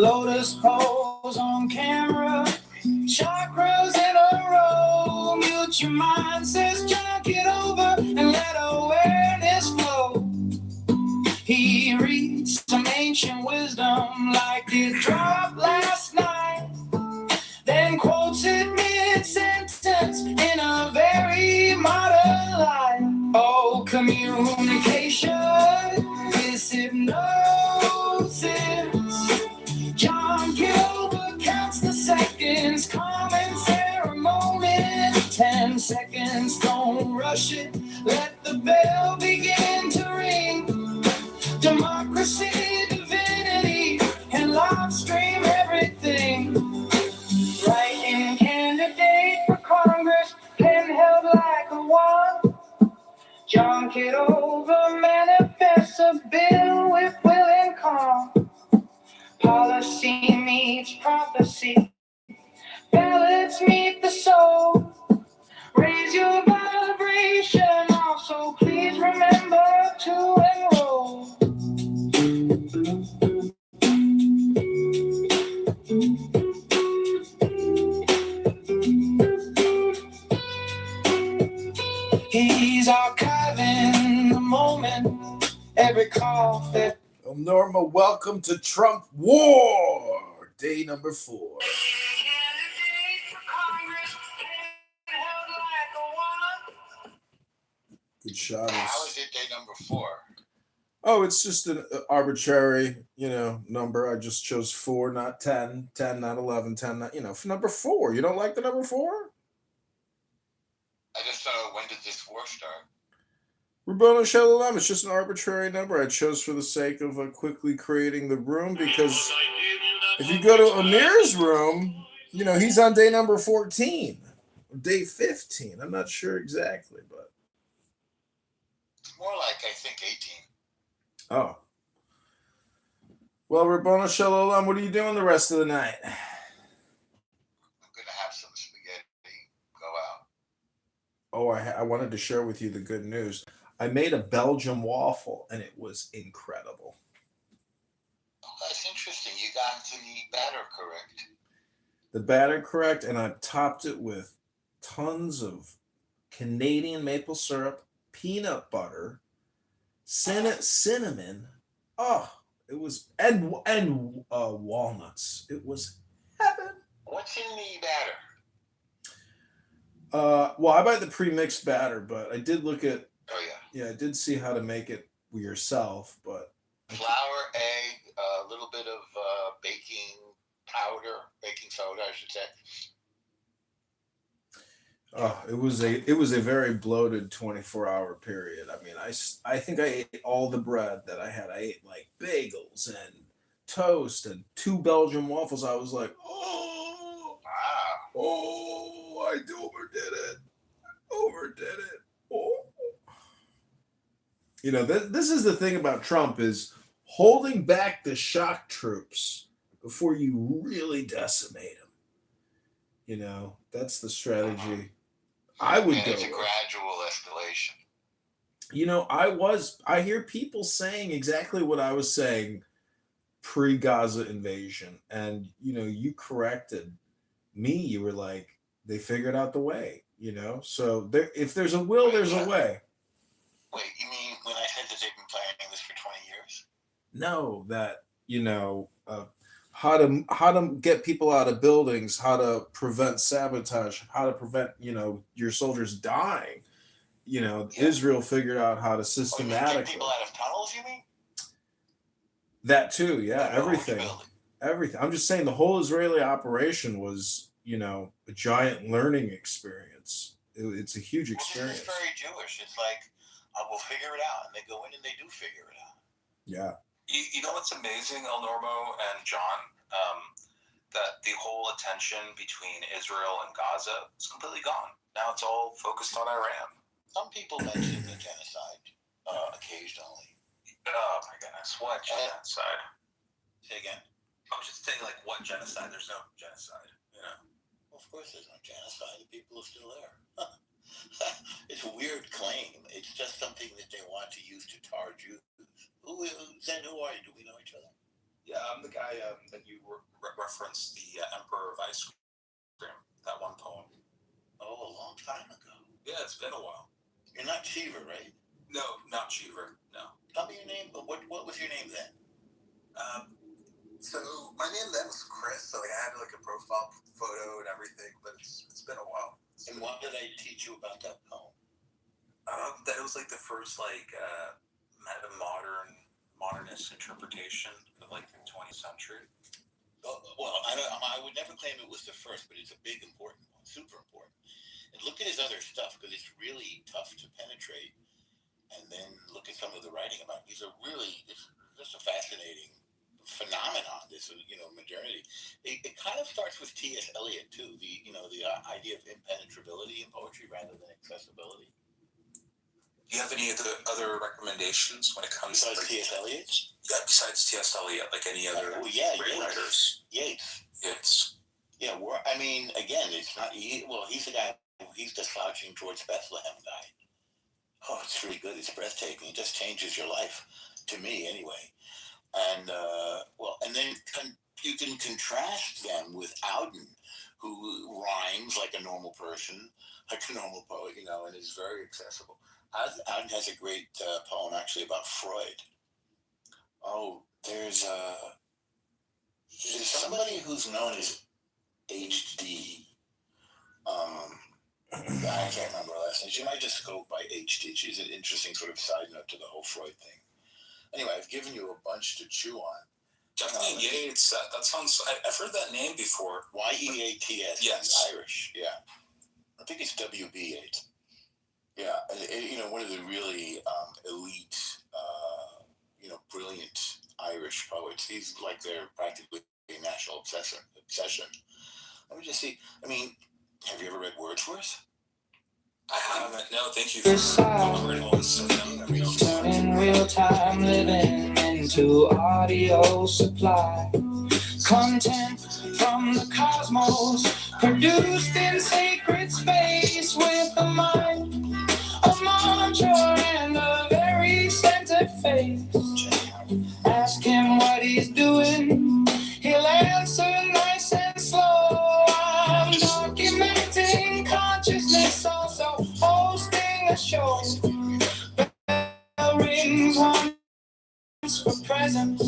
Lotus pose on camera, chakras in a row. Mute your mind, says John Kitover, and let awareness flow. He reads some ancient wisdom like it dropped last night, then quotes it mid-sentence in a very modern light. Oh, communication is hypnosis. John Gilbert counts the seconds, common ceremony. 10 seconds, don't rush it. Let the bell begin to ring. Democracy, divinity, and live stream everything. Writing candidate for Congress, pen held like a wand. John Kitover manifests a bill with will and calm. Policy meets prophecy, ballots meet the soul. Raise your vibration, also please remember to enroll. He's archiving the moment, every cough that. Norma, welcome to Trump War, day number 4. Good shot. How is it day number 4? Oh, it's just an arbitrary, number. I just chose 4, not 10. 10, not 11. 10, not, for number 4. You don't like the number 4? I just thought, when did this war start? Rabboni Shalom, it's just an arbitrary number I chose for the sake of quickly creating the room, because if you go to Amir's room, he's on day number 14, or day 15. I'm not sure exactly, but. It's more like, I think, 18. Oh. Well, Rabboni Shalom, what are you doing the rest of the night? I'm going to have some spaghetti, go out. Oh, I wanted to share with you the good news. I made a Belgian waffle, and it was incredible. Oh, that's interesting. You got the batter correct. The batter correct, and I topped it with tons of Canadian maple syrup, peanut butter, cinnamon. Oh, it was and walnuts. It was heaven. What's in the batter? Well, I buy the pre-mixed batter, but I did look at. Oh yeah. Yeah, I did see how to make it yourself, but. Flour, egg, a little bit of baking soda, I should say. Oh, it was a very bloated 24-hour period. I mean, I think I ate all the bread that I had. I ate like bagels and toast and 2 Belgian waffles. I was like, oh, wow. Oh, I overdid it. Oh. This is the thing about Trump, is holding back the shock troops before you really decimate them. That's the strategy I would go It's a with. gradual escalation. I hear people saying exactly what I was saying pre-Gaza invasion, and you corrected me. You were like, they figured out the way, so if there's a will, there's a way. Wait, you mean when I said that they've been planning this for 20 years? No, that how to get people out of buildings, how to prevent sabotage, how to prevent your soldiers dying. Yeah. Israel figured out how to systematically get people out of tunnels. You mean that too? Yeah, everything. I'm just saying the whole Israeli operation was a giant learning experience. It's a huge experience. It's very Jewish. It's like, we'll figure it out, and they go in and they do figure it out. Yeah. You know what's amazing, El Normo and John? That the whole attention between Israel and Gaza is completely gone. Now it's all focused on Iran. Some people mention the genocide occasionally. Oh my goodness, what genocide? Say again? I was just saying, like, what genocide? There's no genocide, Well, of course there's no genocide. The people are still there. It's a weird claim. It's just something that they want to use to tar Jews. Who are you? Do we know each other? Yeah, I'm the guy that you referenced, the Emperor of Ice Cream, that one poem. Oh, a long time ago. Yeah, it's been a while. You're not Cheever, right? No, not Cheever, no. Tell me your name. What was your name then? So my name then was Chris, so like I had like a profile photo and everything, but it's been a while. And what did I teach you about that poem? That it was like the first like modernist interpretation of like the 20th century. Oh, well, I would never claim it was the first, but it's a big important one, super important. And look at his other stuff because it's really tough to penetrate. And then look at some of the writing about it. It's just a fascinating phenomenon. This modernity. It kind of starts with T.S. Eliot too. The idea of impenetrability in poetry rather than accessibility. Do you have any other recommendations when it comes besides to T.S. Eliot? Yeah, besides T.S. Eliot, like any other great writers? Yates. Yeah, I mean, again, it's not. He's the guy. He's the slouching towards Bethlehem guy. Oh, it's really good. It's breathtaking. It just changes your life, to me anyway. And and then you can contrast them with Auden, who rhymes like a normal person, like a normal poet, and is very accessible. Auden has a great poem actually about Freud. Oh, there's somebody who's known as HD. I can't remember her last name. She might just go by HD. She's an interesting sort of side note to the whole Freud thing. Anyway, I've given you a bunch to chew on. Definitely Yates. That sounds. I've heard that name before. Yeats. Yes. Irish. Yeah. I think it's W.B. Yeats. Yeah. One of the really elite, brilliant Irish poets. He's like their practically national obsession. Let me just see. I mean, have you ever read Wordsworth? I haven't. No, thank you for covering all this stuff. Turning real time living into audio supply. Content from the cosmos produced in sacred space with a mind, a mantra, and a very centered face. Ask him what he's doing, he'll answer nice and slow. I'm documenting consciousness, also hosting a show. Bell rings once for presence,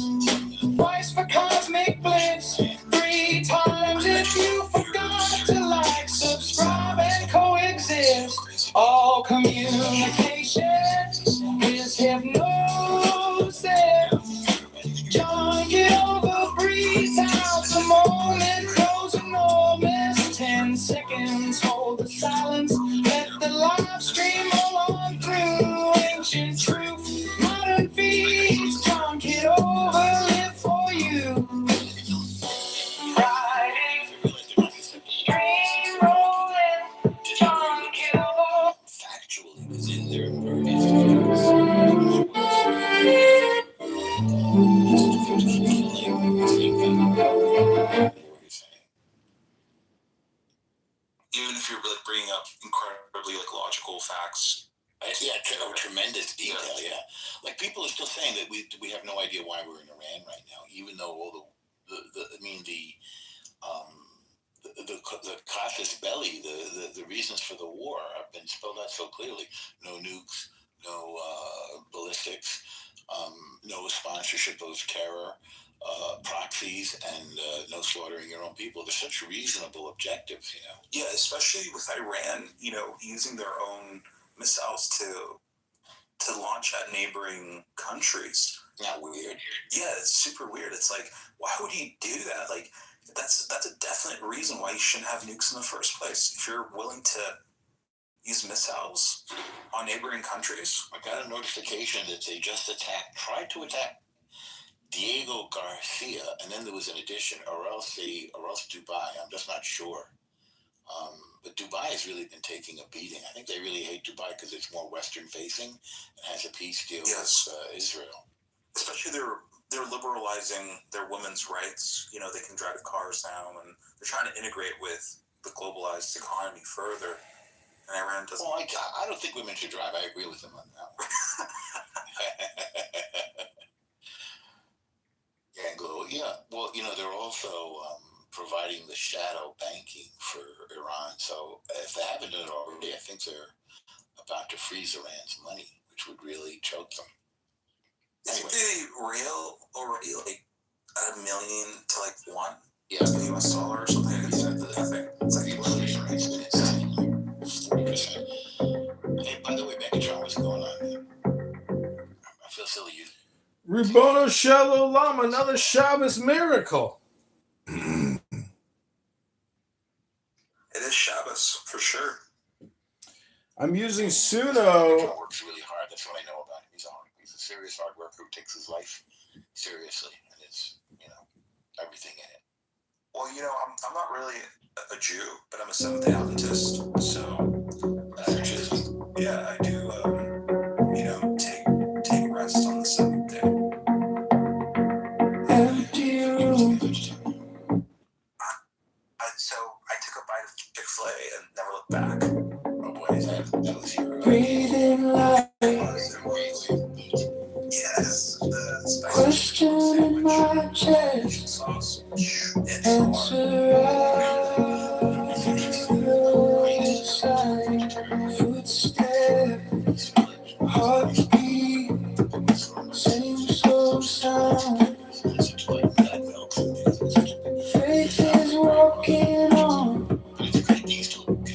twice for cosmic bliss, 3 times if you forgot to like, subscribe, and coexist. All communication is hypnosis. John Kitover breathes out the moment, grows enormous. 10 seconds, hold the silence, let the live stream roll on through. Ancient truth, modern feeds, John Kitover live for you. Riding, stream rolling, John Kitover. Factually, was in their Even if you're like bringing up incredibly like logical facts. Tremendous detail. Yeah, like people are still saying that we have no idea why we're in Iran right now, even though all the casus belli, the reasons for the war have been spelled out so clearly. No nukes, no ballistics, no sponsorship of terror, proxies, and no slaughtering your own people. They're such reasonable objectives, Yeah, especially with Iran, using their own missiles to launch at neighboring countries. Not weird. Yeah, it's super weird. It's like, why would you do that? Like, that's a definite reason why you shouldn't have nukes in the first place. If you're willing to use missiles on neighboring countries. I got a notification that they just tried to attack Diego Garcia, and then there was an addition, or else Dubai. I'm just not sure. But Dubai has really been taking a beating. I think they really hate Dubai because it's more Western facing and has a peace deal with Israel. Especially they're liberalizing their women's rights. They can drive cars now, and they're trying to integrate with the globalized economy further. And Iran doesn't. Well, I don't think women should drive. I agree with them on that one. Yeah, well, they're also providing the shadow banking for Iran. So if they haven't done it already, I think they're about to freeze Iran's money, which would really choke them. Isn't the real already like $1 million to like one? Yeah, US dollar or something. It's like inflation rate. It's 40%. Hey, by the way, Megatron, what's going on, man? I feel silly. Ribono Shel Olam, another Shabbos miracle. It is Shabbos for sure. I'm using Megatron Suno. works really hard. That's what I know about him. He's a serious hard worker who takes his life seriously, and it's everything in it. Well, I'm not really a Jew, but I'm a Seventh-day Adventist, so yeah, I do. Take rest on the seventh day. So I took a bite of Chick-fil-A and never looked back. Oh boy, that was your Breathing life, Yes, the spicy question in my chest, sauce. answer outside, footsteps, heartbeat, same slow sound. Faith is walking on,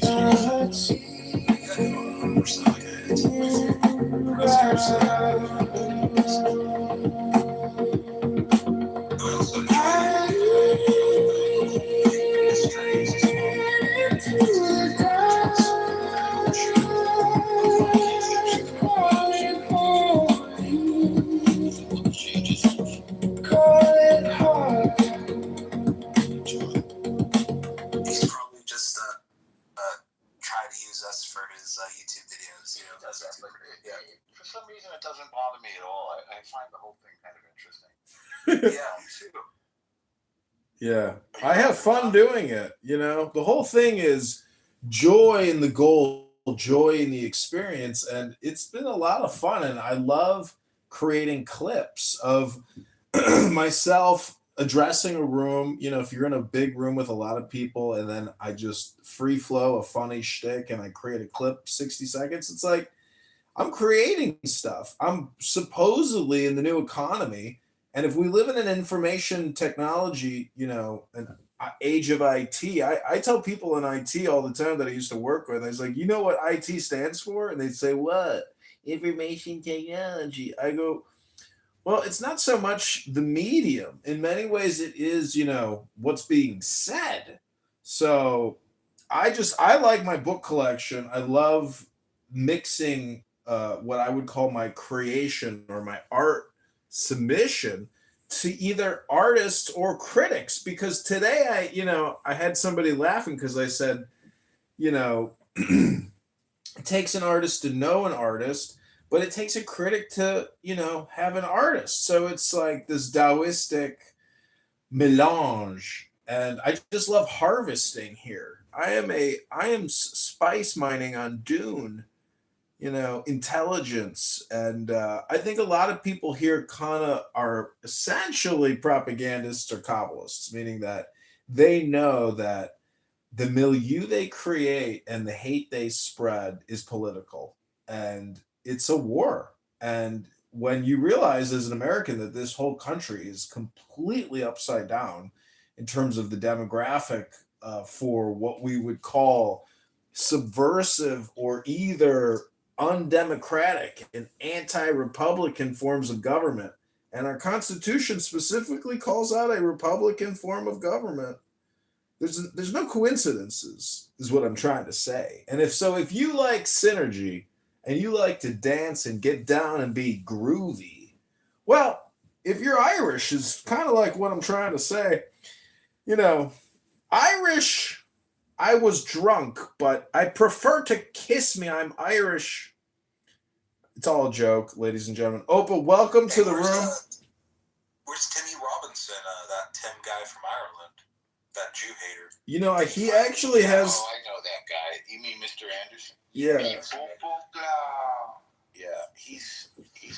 my heart seeking ground. He's probably just try to use us for his YouTube videos. He does that, but for some reason it doesn't bother me at all. I find the whole thing kind of interesting. Yeah, I have fun doing it. The whole thing is joy in the goal, joy in the experience, and it's been a lot of fun. And I love creating clips of myself addressing a room. If you're in a big room with a lot of people, and then I just free flow a funny shtick and I create a clip, 60 seconds. It's like I'm creating stuff. I'm supposedly in the new economy. And if we live in an information technology, an age of IT, I tell people in IT all the time that I used to work with, I was like, you know what IT stands for? And they'd say, what? Information technology. I go, well, it's not so much the medium. In many ways, it is, what's being said. So I like my book collection. I love mixing what I would call my creation or my art submission to either artists or critics, because today I had somebody laughing because I said, it takes an artist to know an artist, but it takes a critic to have an artist. So it's like this Taoistic melange, and I just love harvesting here. I am spice mining on Dune, intelligence. And I think a lot of people here kind of are essentially propagandists or Kabbalists, meaning that they know that the milieu they create and the hate they spread is political, and it's a war. And when you realize as an American that this whole country is completely upside down in terms of the demographic for what we would call subversive or either undemocratic and anti-republican forms of government, and our Constitution specifically calls out a Republican form of government, there's no coincidences, is what I'm trying to say. And if you like synergy and you like to dance and get down and be groovy, well, if you're Irish, is kind of like what I'm trying to say. Irish, I was drunk, but I prefer to kiss me. I'm Irish. It's all a joke, ladies and gentlemen. Opa, welcome to the room. Where's Timmy Robinson, that Tim guy from Ireland? That Jew hater. He actually has. Oh, I know that guy. You mean Mr. Anderson? Yeah. Yeah, he's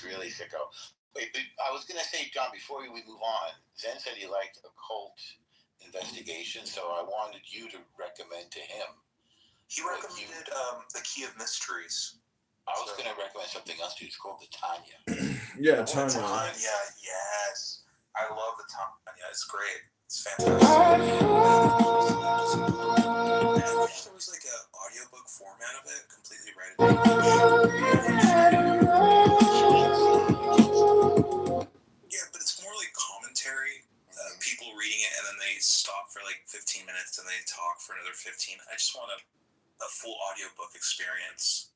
really sicko. Wait, but I was going to say, John, before we move on, Zen said he liked occult investigation, so I wanted you to recommend to him. He recommended The Key of Mysteries. I was going to recommend something else too. It's called the Tanya. Yeah, Tanya. Tanya, yes. I love the Tanya. It's great. It's fantastic. I wish there was like an audiobook format of it, completely right. Yeah, but it's more like commentary. People reading it and then they stop for like 15 minutes and they talk for another 15. I just want a full audiobook experience.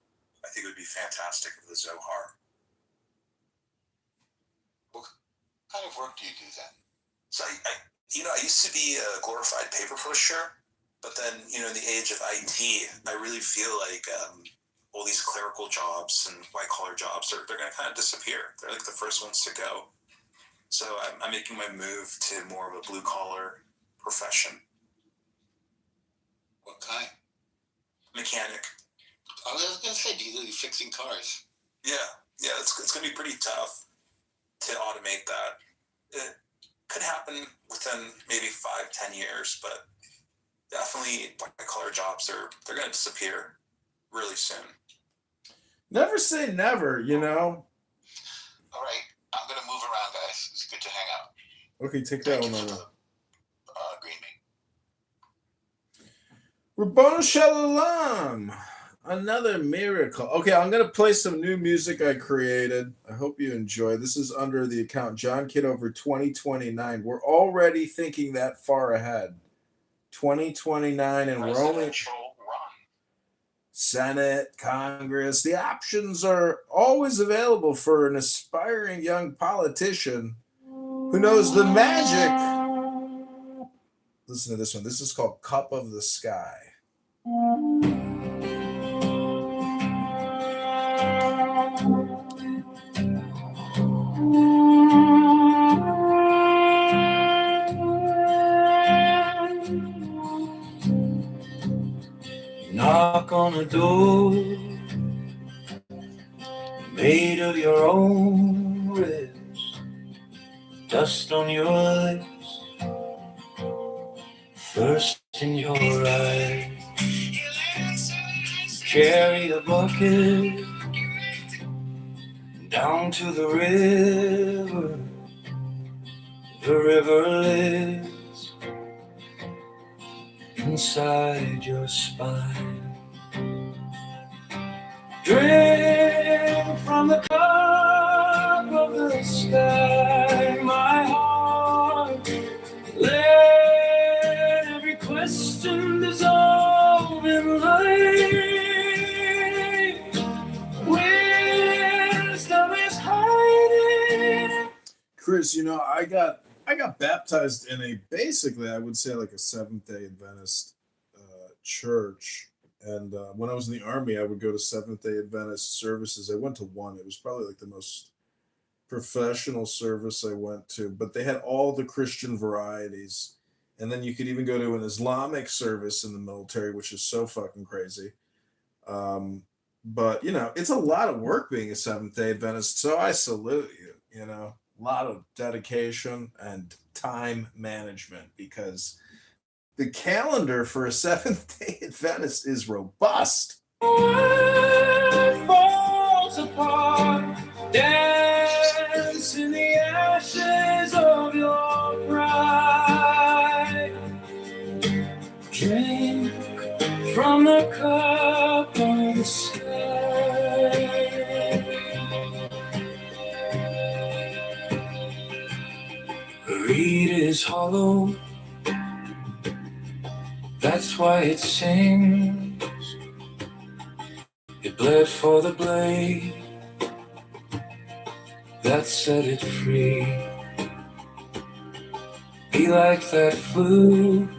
I think it would be fantastic for the Zohar. What kind of work do you do then? So I used to be a glorified paper pusher, but then, in the age of IT, I really feel like all these clerical jobs and white-collar jobs, they're going to kind of disappear. They're like the first ones to go. So I'm making my move to more of a blue-collar profession. What kind? Mechanic. I was going to say, do you fixing cars? Yeah, it's going to be pretty tough to automate that. It could happen within maybe 5-10 years, but definitely white-collar jobs, they're going to disappear really soon. Never say never, All right, I'm going to move around, guys. It's good to hang out. Okay, take that one Thank you over. for the green bean. Rabbanu Shalom. Another miracle. Okay, I'm going to play some new music I created. I hope you enjoy. This is under the account John Kitover 2029. We're already thinking that far ahead. 2029, and we're only Senate, Congress. The options are always available for an aspiring young politician who knows the magic. Listen to this one. This is called Cup of the Sky. Knock on a door made of your own ribs, dust on your lips, thirst in your eyes. Carry a bucket down to the river. The river lives inside your spine. Drink from the cup of the sky, my heart. Let every question dissolve in light. Wisdom is hiding. Chris, I got baptized in basically, I would say, like a Seventh-day Adventist church. And when I was in the Army, I would go to Seventh-day Adventist services. I went to one. It was probably like the most professional service I went to. But they had all the Christian varieties. And then you could even go to an Islamic service in the military, which is so fucking crazy. But, it's a lot of work being a Seventh-day Adventist. So I salute you, a lot of dedication and time management, because the calendar for a Seventh-day Adventist is robust. Falls apart, dance in the ashes of your pride. Drink from the cup of the sky. The reed is hollow, that's why it sings. It bled for the blade that set it free. Be like that flute,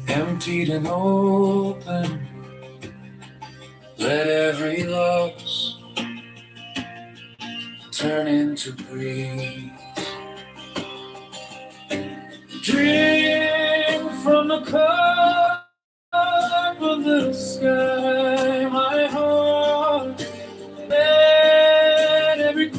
emptied and open. Let every loss turn into breeze. Drink from the cup of the sky, my heart. Let every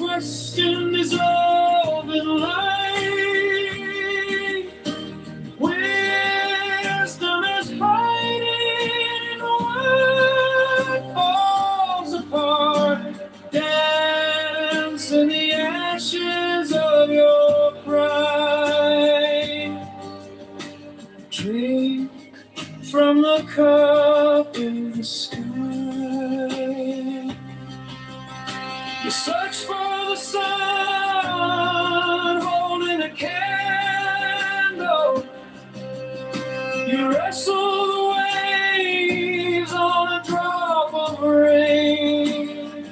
wrestle the waves on a drop of rain.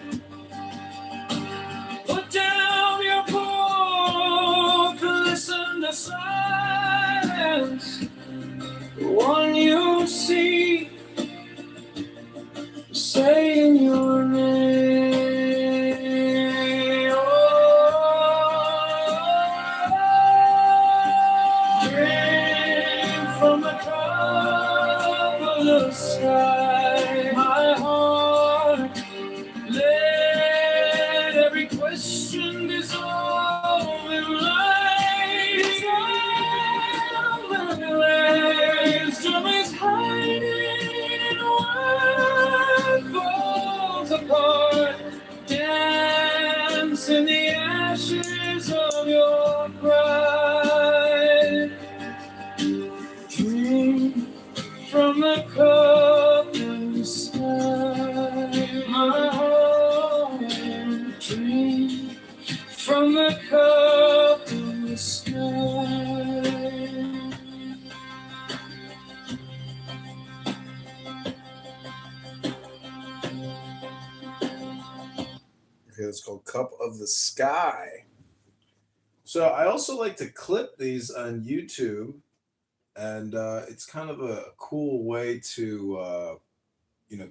Put down your book, listen to silence. The one you see saying your name. Oh, drink from the cup of the sky, my heart. Let every question dissolve in light. Wisdom is hiding in what falls apart. Dance in the ashes of your pride. Drink from the cup of the sky, my heart. Drink from the cup of the sky. Okay, it's called Cup of the Sky. So I also like to clip these on YouTube, and it's kind of a cool way to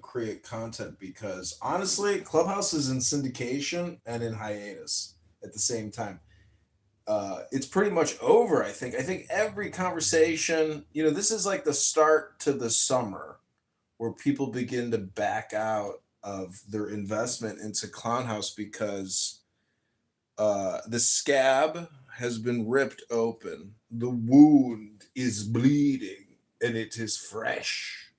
create content because honestly, Clubhouse is in syndication and in hiatus at the same time. It's pretty much over. I think. I think every conversation, this is like the start to the summer, where people begin to back out of their investment into Clownhouse because the scab has been ripped open. The wound is bleeding and it is fresh.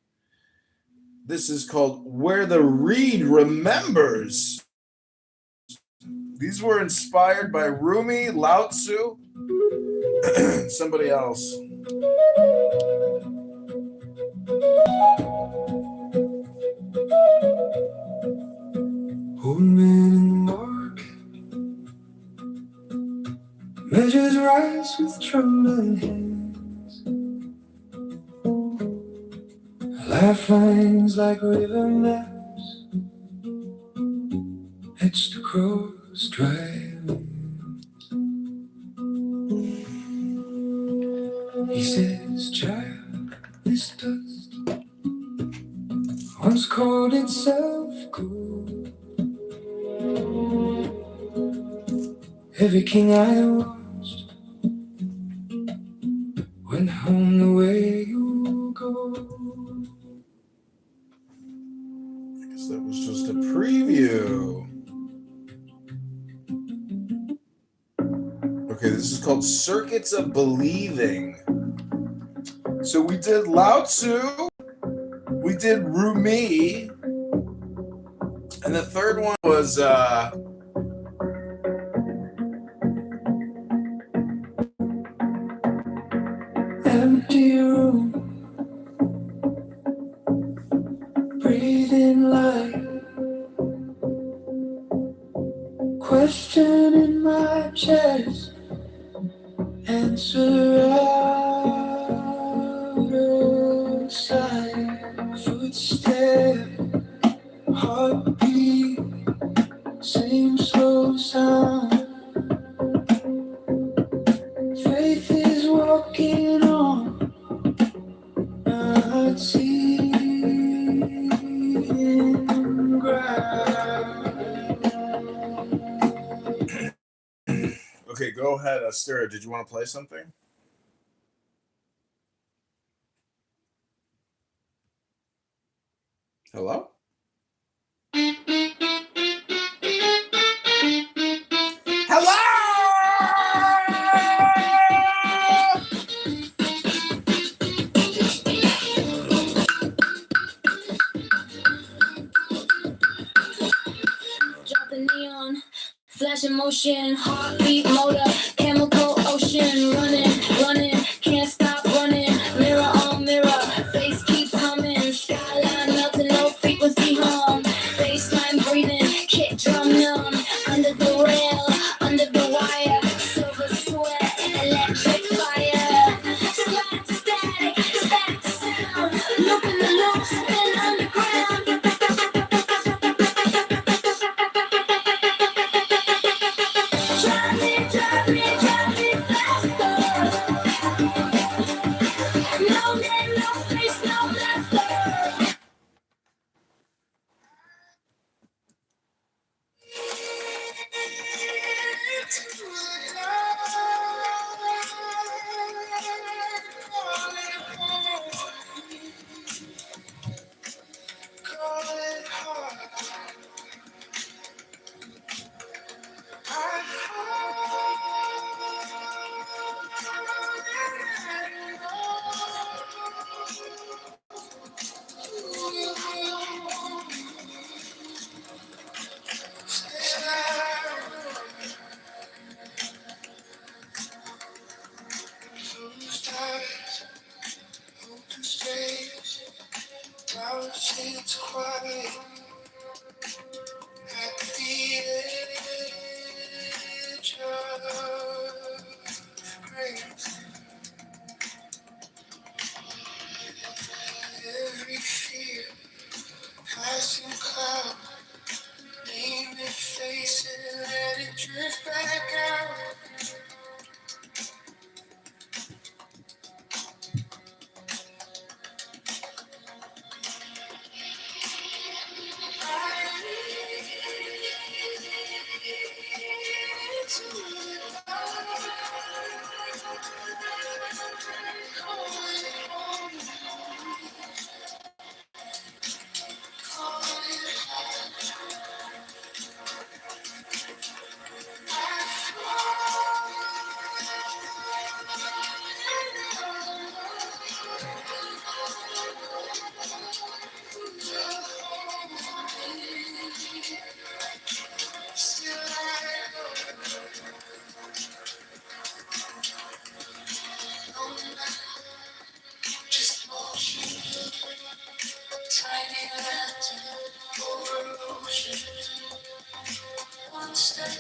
This is called Where the Reed Remembers. These were inspired by Rumi, Lao Tzu, somebody else. Old man in the market measures rice with trembling hands. Lifelines like river maps etched across dry lands. He says, child, this dust once called itself gold. Every king I watched went home the way you go. I guess that was just a preview. Okay, this is called Circuits of Believing. So we did Lao Tzu, we did Rumi, and the third one was Empty room, breathing light, question in my chest, answer out of sight, footstep, heartbeat, same slow sound. Faith is walking on, not seeing ground. okay, go ahead, Astera. Did you want to play something? Hello? Drop the neon, flash in motion, heartbeat motor, chemical ocean, running, can't stop running, mirror on mirror, face keeps humming, skyline melting, low frequency hum, baseline breathing, kick drum numb, under the rail, under the wire, silver sweat, electric fire, static, sound. it's quiet at the edge of grace. Every fear, passing cloud, name it, face it, let it drift back out. Just motion, tiny lantern over ocean. One step,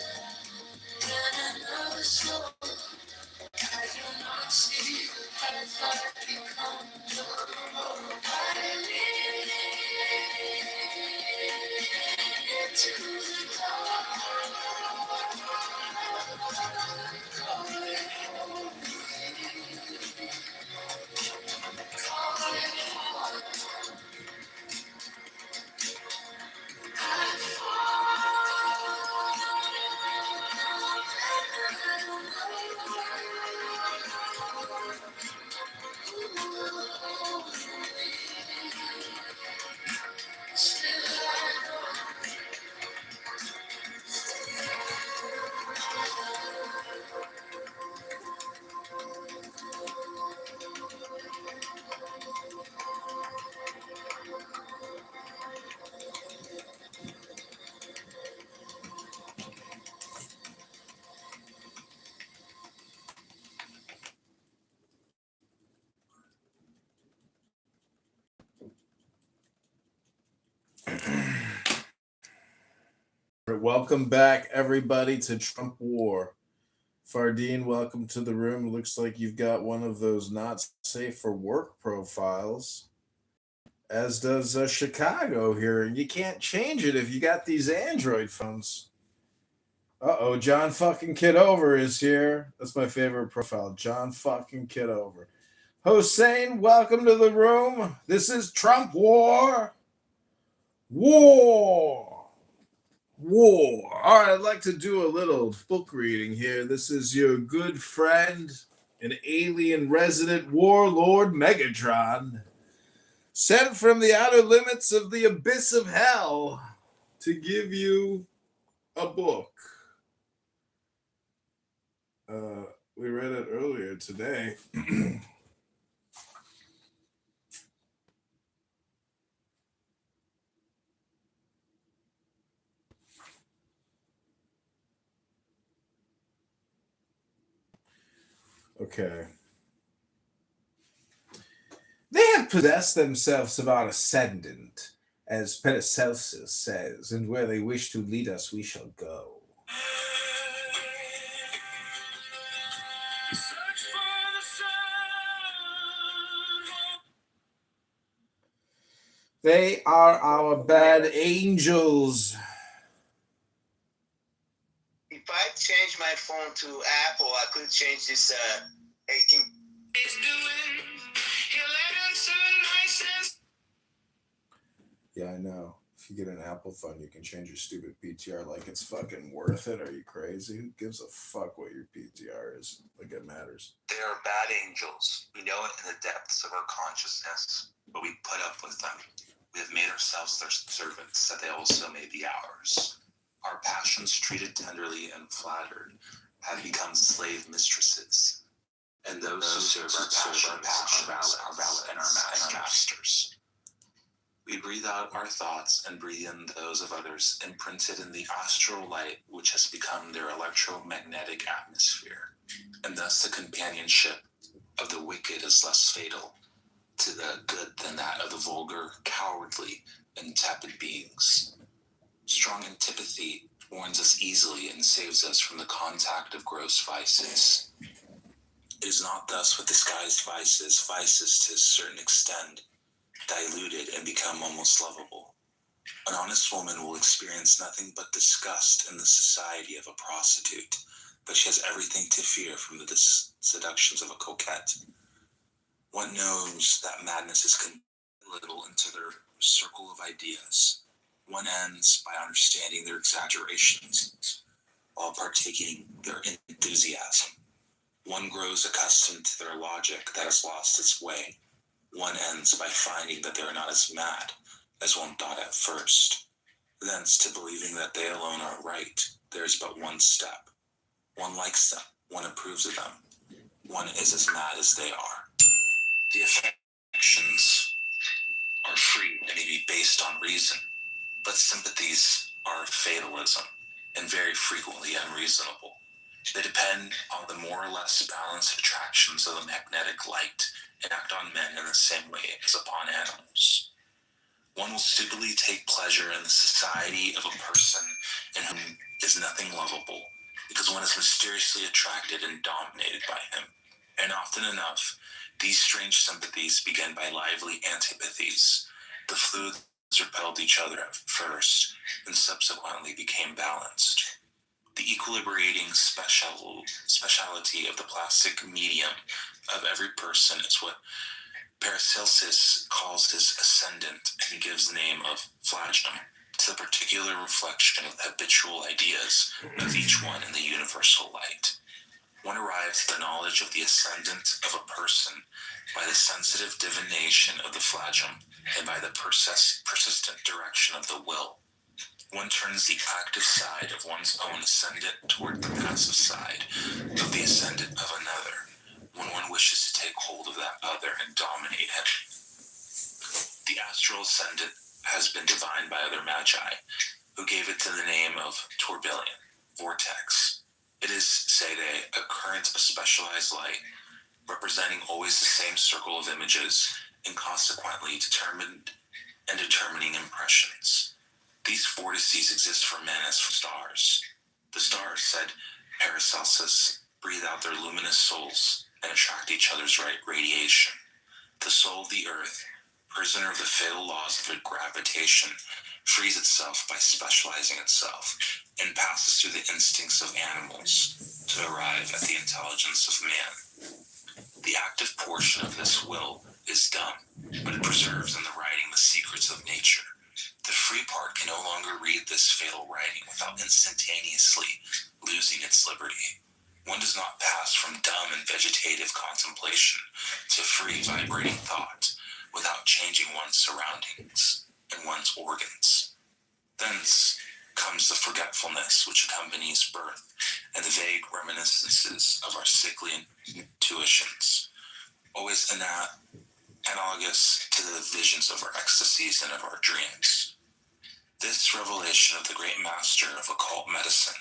then another slow. I do not see the path I become. I lean into the dark. Call it home. Call it home. I Welcome back, everybody, to Trump War. Fardeen, welcome to the room. Looks like you've got one of those not safe for work profiles, as does Chicago here. And you can't change it if you got these Android phones. Uh-oh, John fucking Kitover is here. That's my favorite profile, John fucking Kitover. Hossein, welcome to the room. This is Trump War. War. All right, I'd like to do a little book reading here. This is your good friend, an alien resident warlord, Megatron, sent from the outer limits of the abyss of hell to give you a book. We read it earlier today. Okay. They have possessed themselves of our ascendant, as Paracelsus says, and where they wish to lead us, we shall go. They are our bad angels. If I change my phone to Apple, I could change this 18. Yeah, I know. If you get an Apple phone, you can change your stupid PTR like it's fucking worth it. Are you crazy? Who gives a fuck what your PTR is? Like it matters. They are bad angels. We know it in the depths of our consciousness, but we put up with them. We have made ourselves their servants, that they also may be ours. Our passions, treated tenderly and flattered, have become slave mistresses. And those who serve our passions are valid and our masters. We breathe out our thoughts and breathe in those of others, imprinted in the astral light which has become their electromagnetic atmosphere. And thus the companionship of the wicked is less fatal, to the good than that of the vulgar, cowardly, and tepid beings. Strong antipathy warns us easily and saves us from the contact of gross vices. It is not thus with disguised vices, vices to a certain extent diluted and become almost lovable. An honest woman will experience nothing but disgust in the society of a prostitute, but she has everything to fear from the seductions of a coquette. One knows that madness is contained little into their circle of ideas. One ends by understanding their exaggerations while partaking their enthusiasm. One grows accustomed to their logic that has lost its way. One ends by finding that they are not as mad as one thought at first. Thence to believing that they alone are right, there is but one step. One likes them, one approves of them, one is as mad as they are. The affections are free and may be based on reason, but sympathies are fatalism and very frequently unreasonable. They depend on the more or less balanced attractions of the magnetic light and act on men in the same way as upon animals. One will stupidly take pleasure in the society of a person in whom is nothing lovable, because one is mysteriously attracted and dominated by him. And often enough, these strange sympathies begin by lively antipathies. The fluids repelled each other at first, and subsequently became balanced. The equilibrating speciality of the plastic medium of every person is what Paracelsus calls his ascendant, and gives the name of flagellum to the particular reflection of the habitual ideas of each one in the universal light. One arrives at the knowledge of the ascendant of a person by the sensitive divination of the flagellum and by the persistent direction of the will. One turns the active side of one's own ascendant toward the passive side of the ascendant of another, when one wishes to take hold of that other and dominate him. The astral ascendant has been divined by other magi, who gave it to the name of tourbillon, vortex. It is, say they, a current of specialized light, representing always the same circle of images, and consequently determining impressions. These vortices exist for men as for stars. The stars, said Paracelsus, breathe out their luminous souls and attract each other's radiation. The soul of the earth, prisoner of the fatal laws of gravitation, frees itself by specializing itself and passes through the instincts of animals to arrive at the intelligence of man. The active portion of this will is dumb, but it preserves in the writing the secrets of nature. The free part can no longer read this fatal writing without instantaneously losing its liberty. One does not pass from dumb and vegetative contemplation to free vibrating thought without changing one's surroundings and one's organs. Thence comes the forgetfulness which accompanies birth and the vague reminiscences of our sickly intuitions, always analogous to the visions of our ecstasies and of our dreams. This revelation of the great master of occult medicine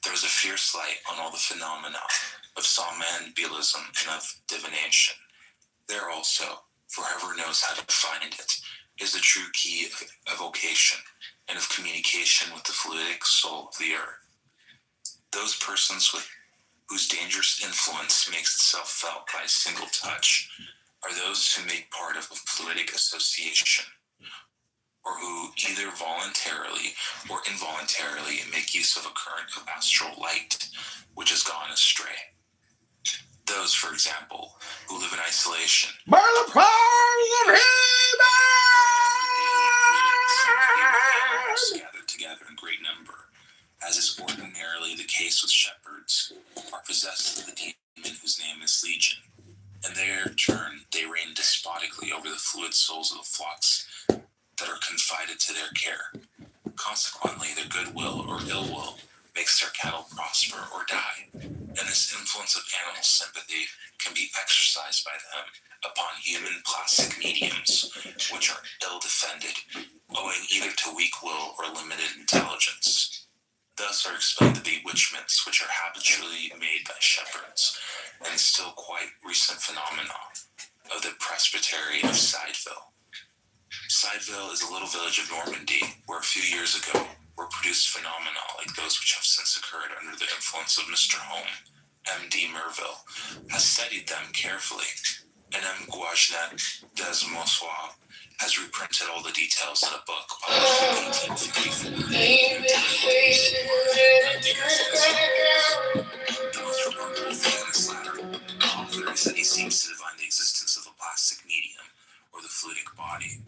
throws a fierce light on all the phenomena of somnambulism and of divination. There also, for whoever knows how to find it, is the true key of evocation and of communication with the fluidic soul of the earth. Those persons whose dangerous influence makes itself felt by a single touch are those who make part of a fluidic association, or who either voluntarily or involuntarily make use of a current of astral light which has gone astray. Those, for example, who live in isolation By the powers of heaven! gathered together in great number, as is ordinarily the case with shepherds, are possessed of the demon whose name is Legion, and their turn they reign despotically over the fluid souls of the flocks that are confided to their care. Consequently, their goodwill or ill will makes their cattle prosper or die, and this influence of animal sympathy can be exercised by them upon human plastic mediums, which are ill defended, owing either to weak will or limited intelligence. Thus are explained the bewitchments which are habitually made by shepherds, and still quite recent phenomena, of the Presbytery of Sideville. Sideville is a little village of Normandy where a few years ago were produced phenomena like those which have since occurred under the influence of Mr. Home. M.D. Merville has studied them carefully, and M. Guagenet des Mossois has reprinted all the details in a book published in 1854. The most remarkable thing in this latter author is that he seems to divine the existence of the plastic medium, or the fluidic body.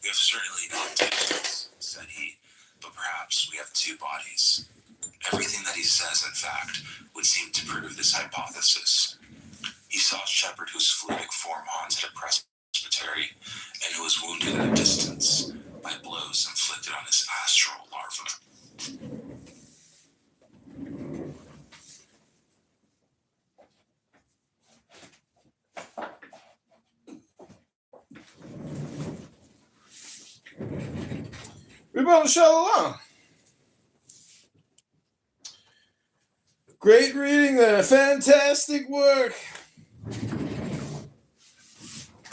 We have certainly not two souls, said he, but perhaps we have two bodies. Everything that he says, in fact, would seem to prove this hypothesis. He saw a shepherd whose fluidic form haunted a presbytery, and who was wounded at a distance by blows inflicted on his astral larva. Ribbon Shalom. Great reading there. Fantastic work.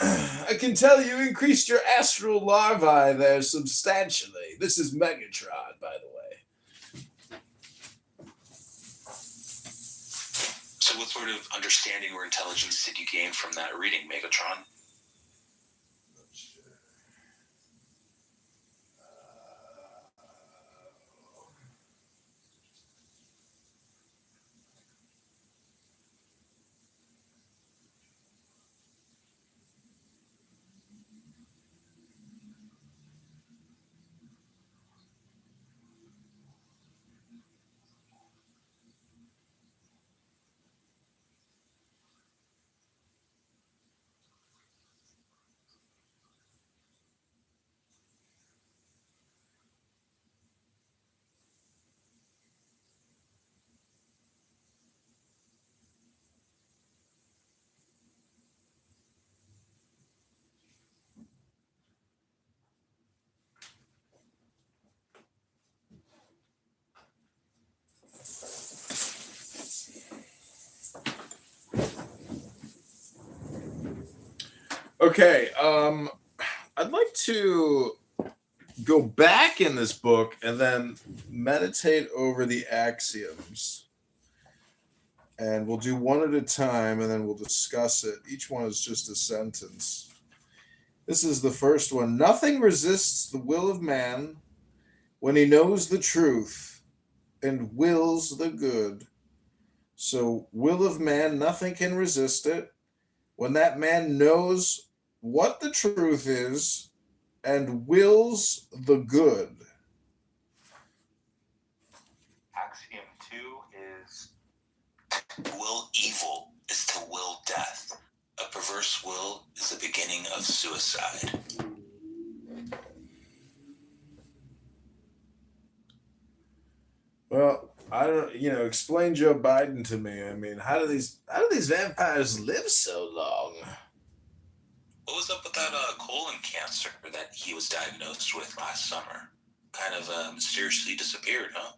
I can tell you increased your astral larvae there substantially. This is Megatron, by the way. So what sort of understanding or intelligence did you gain from that reading, Megatron? Okay, I'd like to go back in this book and then meditate over the axioms. And we'll do one at a time and then we'll discuss it. Each one is just a sentence. This is the first one. Nothing resists the will of man when he knows the truth and wills the good. So, will of man, nothing can resist it. When that man knows what the truth is and wills the good. Axiom 2 is to will evil is to will death. A perverse will is the beginning of suicide. Well, I don't, explain Joe Biden to me. I mean, how do these vampires live so long? What was up with that colon cancer that he was diagnosed with last summer? Kind of mysteriously disappeared, huh?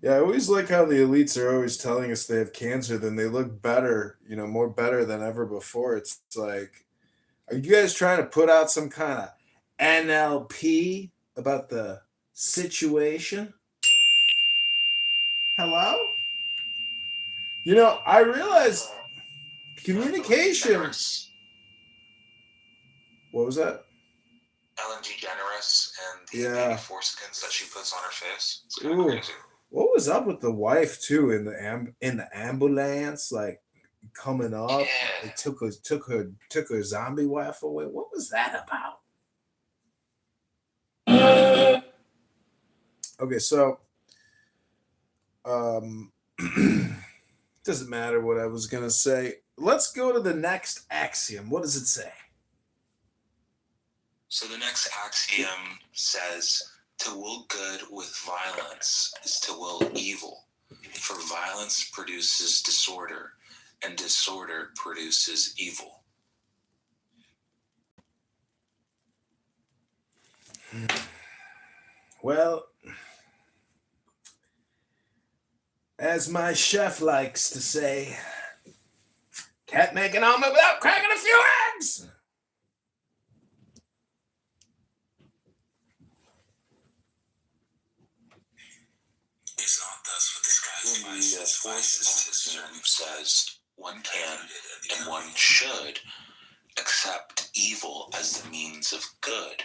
Yeah, I always like how the elites are always telling us they have cancer, then they look better, more better than ever before. It's like, are you guys trying to put out some kind of NLP about the situation? Hello? I realized communication. What was that? Ellen DeGeneres and the baby foreskins that she puts on her face. It's kind of crazy. What was up with the wife too in the ambulance, like coming up? Yeah. They took her zombie wife away. What was that about? Okay, so doesn't matter what I was gonna say. Let's go to the next axiom. What does it say? So the next axiom says, to will good with violence is to will evil, for violence produces disorder, and disorder produces evil. Well, as my chef likes to say, Can't make an omelet without cracking a few eggs. It's not thus with this guy's vices. Vices says one can and one should accept evil as the means of good,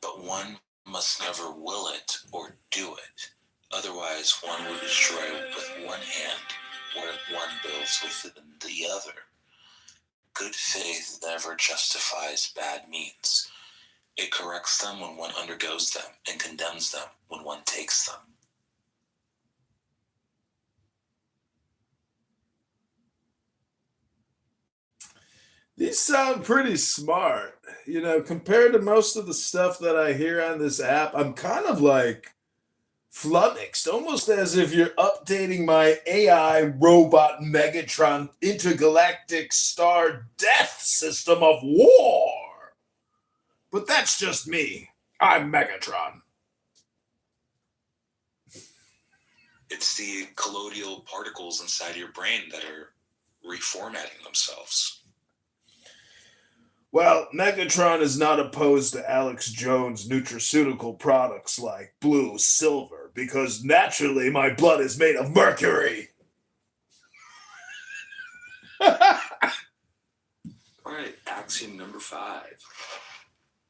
but one must never will it or do it. Otherwise, one would destroy with one hand what one builds with the other. Good faith never justifies bad means. It corrects them when one undergoes them and condemns them when one takes them. These sound pretty smart. You know, compared to most of the stuff that I hear on this app, I'm kind of like flummoxed, almost as if you're updating my AI robot Megatron intergalactic star death system of war. But that's just me. I'm Megatron. It's the colloidal particles inside your brain that are reformatting themselves. Well, Megatron is not opposed to Alex Jones' nutraceutical products like Blue Silver, because naturally my blood is made of mercury. All right, axiom number 5.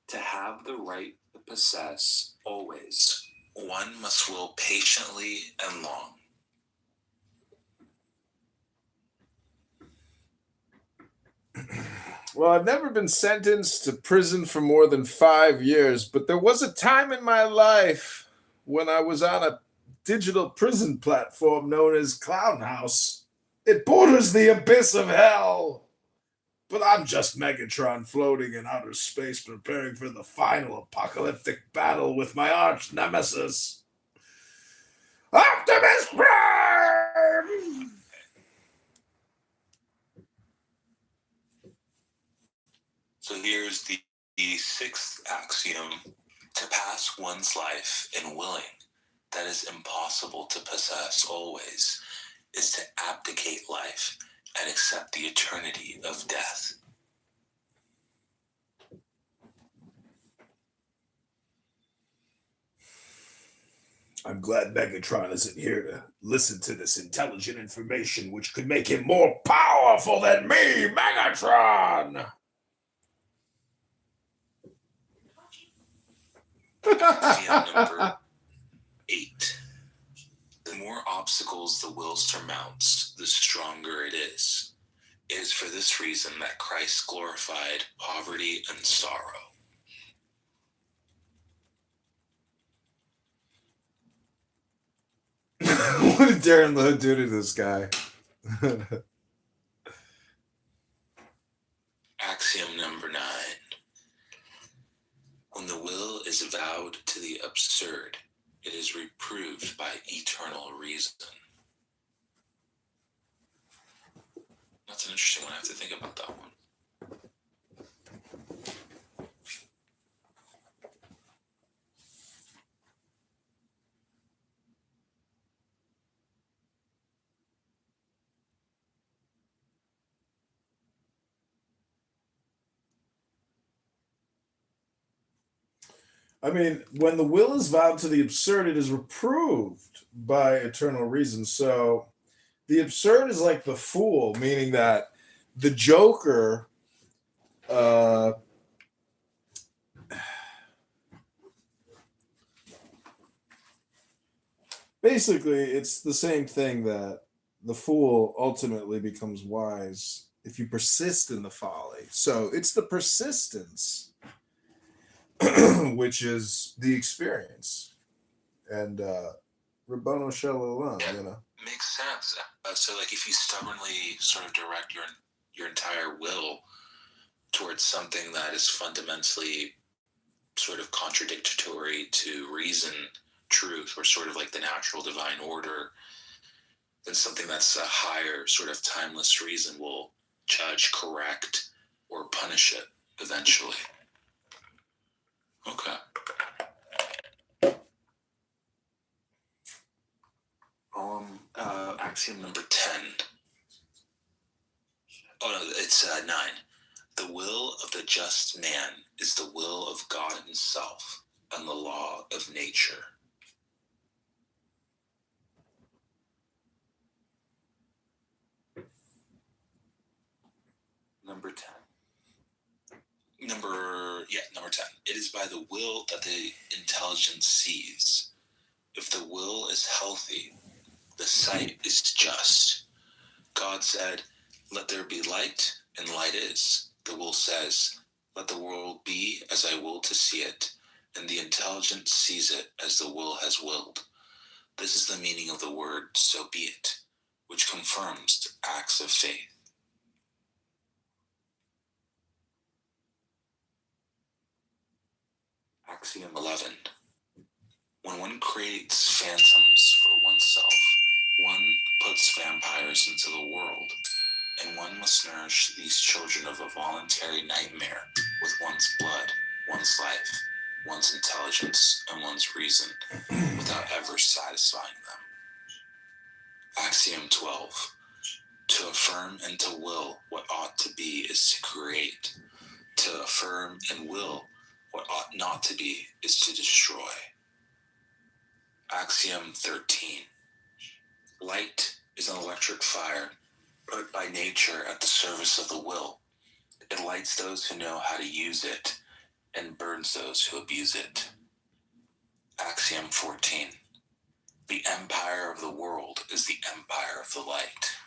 To have the right to possess always, one must will patiently and long. Well, I've never been sentenced to prison for more than 5 years, but there was a time in my life when I was on a digital prison platform known as Clown House. It borders the abyss of hell. But I'm just Megatron floating in outer space, preparing for the final apocalyptic battle with my arch nemesis, Optimus Prime! So here's the 6th axiom. To pass one's life in willing that is impossible to possess always is to abdicate life and accept the eternity of death. I'm glad Megatron isn't here to listen to this intelligent information, which could make him more powerful than me, Megatron! Axiom number 8. The more obstacles the will surmounts, the stronger it is. It is for this reason that Christ glorified poverty and sorrow. What did Darren Lowe do to this guy? Axiom number 9. When the will is vowed to the absurd, it is reproved by eternal reason. That's an interesting one. I have to think about that one. I mean, when the will is vowed to the absurd, it is reproved by eternal reason. So the absurd is like the fool, meaning that the Joker basically it's the same thing, that the fool ultimately becomes wise if you persist in the folly. So it's the persistence which is the experience. And Rabbano Shalom, Yeah. you know. Makes sense. So, like, if you stubbornly sort of direct your entire will towards something that is fundamentally sort of contradictory to reason, truth, or sort of like the natural divine order, then something that's a higher sort of timeless reason will judge, correct, or punish it eventually. Okay. Axiom number 10. Oh, no, it's 9. The will of the just man is the will of God himself and the law of nature. Number 10. Number 10. It is by the will that the intelligence sees. If the will is healthy, the sight is just. God said, "Let there be light," and light is. The will says, "Let the world be as I will to see it," and the intelligence sees it as the will has willed. This is the meaning of the word "so be it," which confirms acts of faith. Axiom 11. When one creates phantoms for oneself, one puts vampires into the world, and one must nourish these children of a voluntary nightmare with one's blood, one's life, one's intelligence, and one's reason, without ever satisfying them. Axiom 12. To affirm and to will what ought to be is to create. To affirm and will what ought not to be is to destroy. Axiom 13. Light is an electric fire put by nature at the service of the will. It lights those who know how to use it and burns those who abuse it. Axiom 14. The empire of the world is the empire of the light.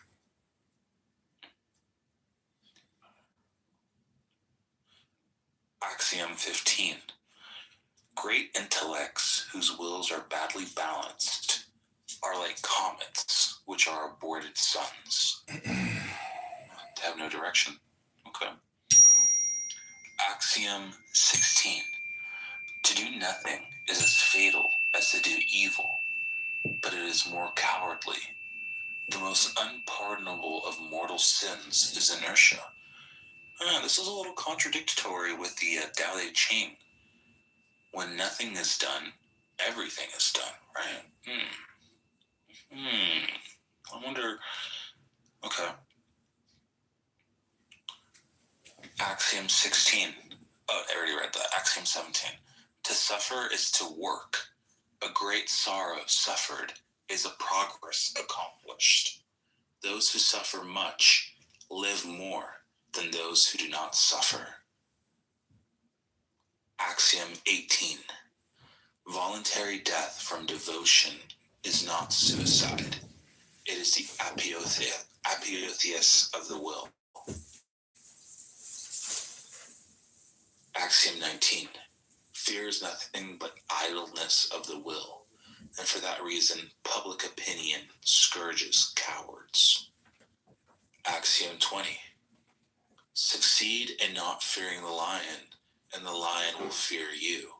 Axiom 15. Great intellects whose wills are badly balanced are like comets, which are aborted suns. They have no direction. Okay. Axiom 16. To do nothing is as fatal as to do evil, but it is more cowardly. The most unpardonable of mortal sins is inertia. This is a little contradictory with the Tao Te Ching. When nothing is done, everything is done, right? I wonder. Okay. Axiom 16. Oh, I already read that. Axiom 17. To suffer is to work. A great sorrow suffered is a progress accomplished. Those who suffer much live more than those who do not suffer. Axiom 18. Voluntary death from devotion is not suicide. It is the apotheosis of the will. Axiom 19. Fear is nothing but idleness of the will, and for that reason public opinion scourges cowards. Axiom 20. Succeed in not fearing the lion, and the lion will fear you.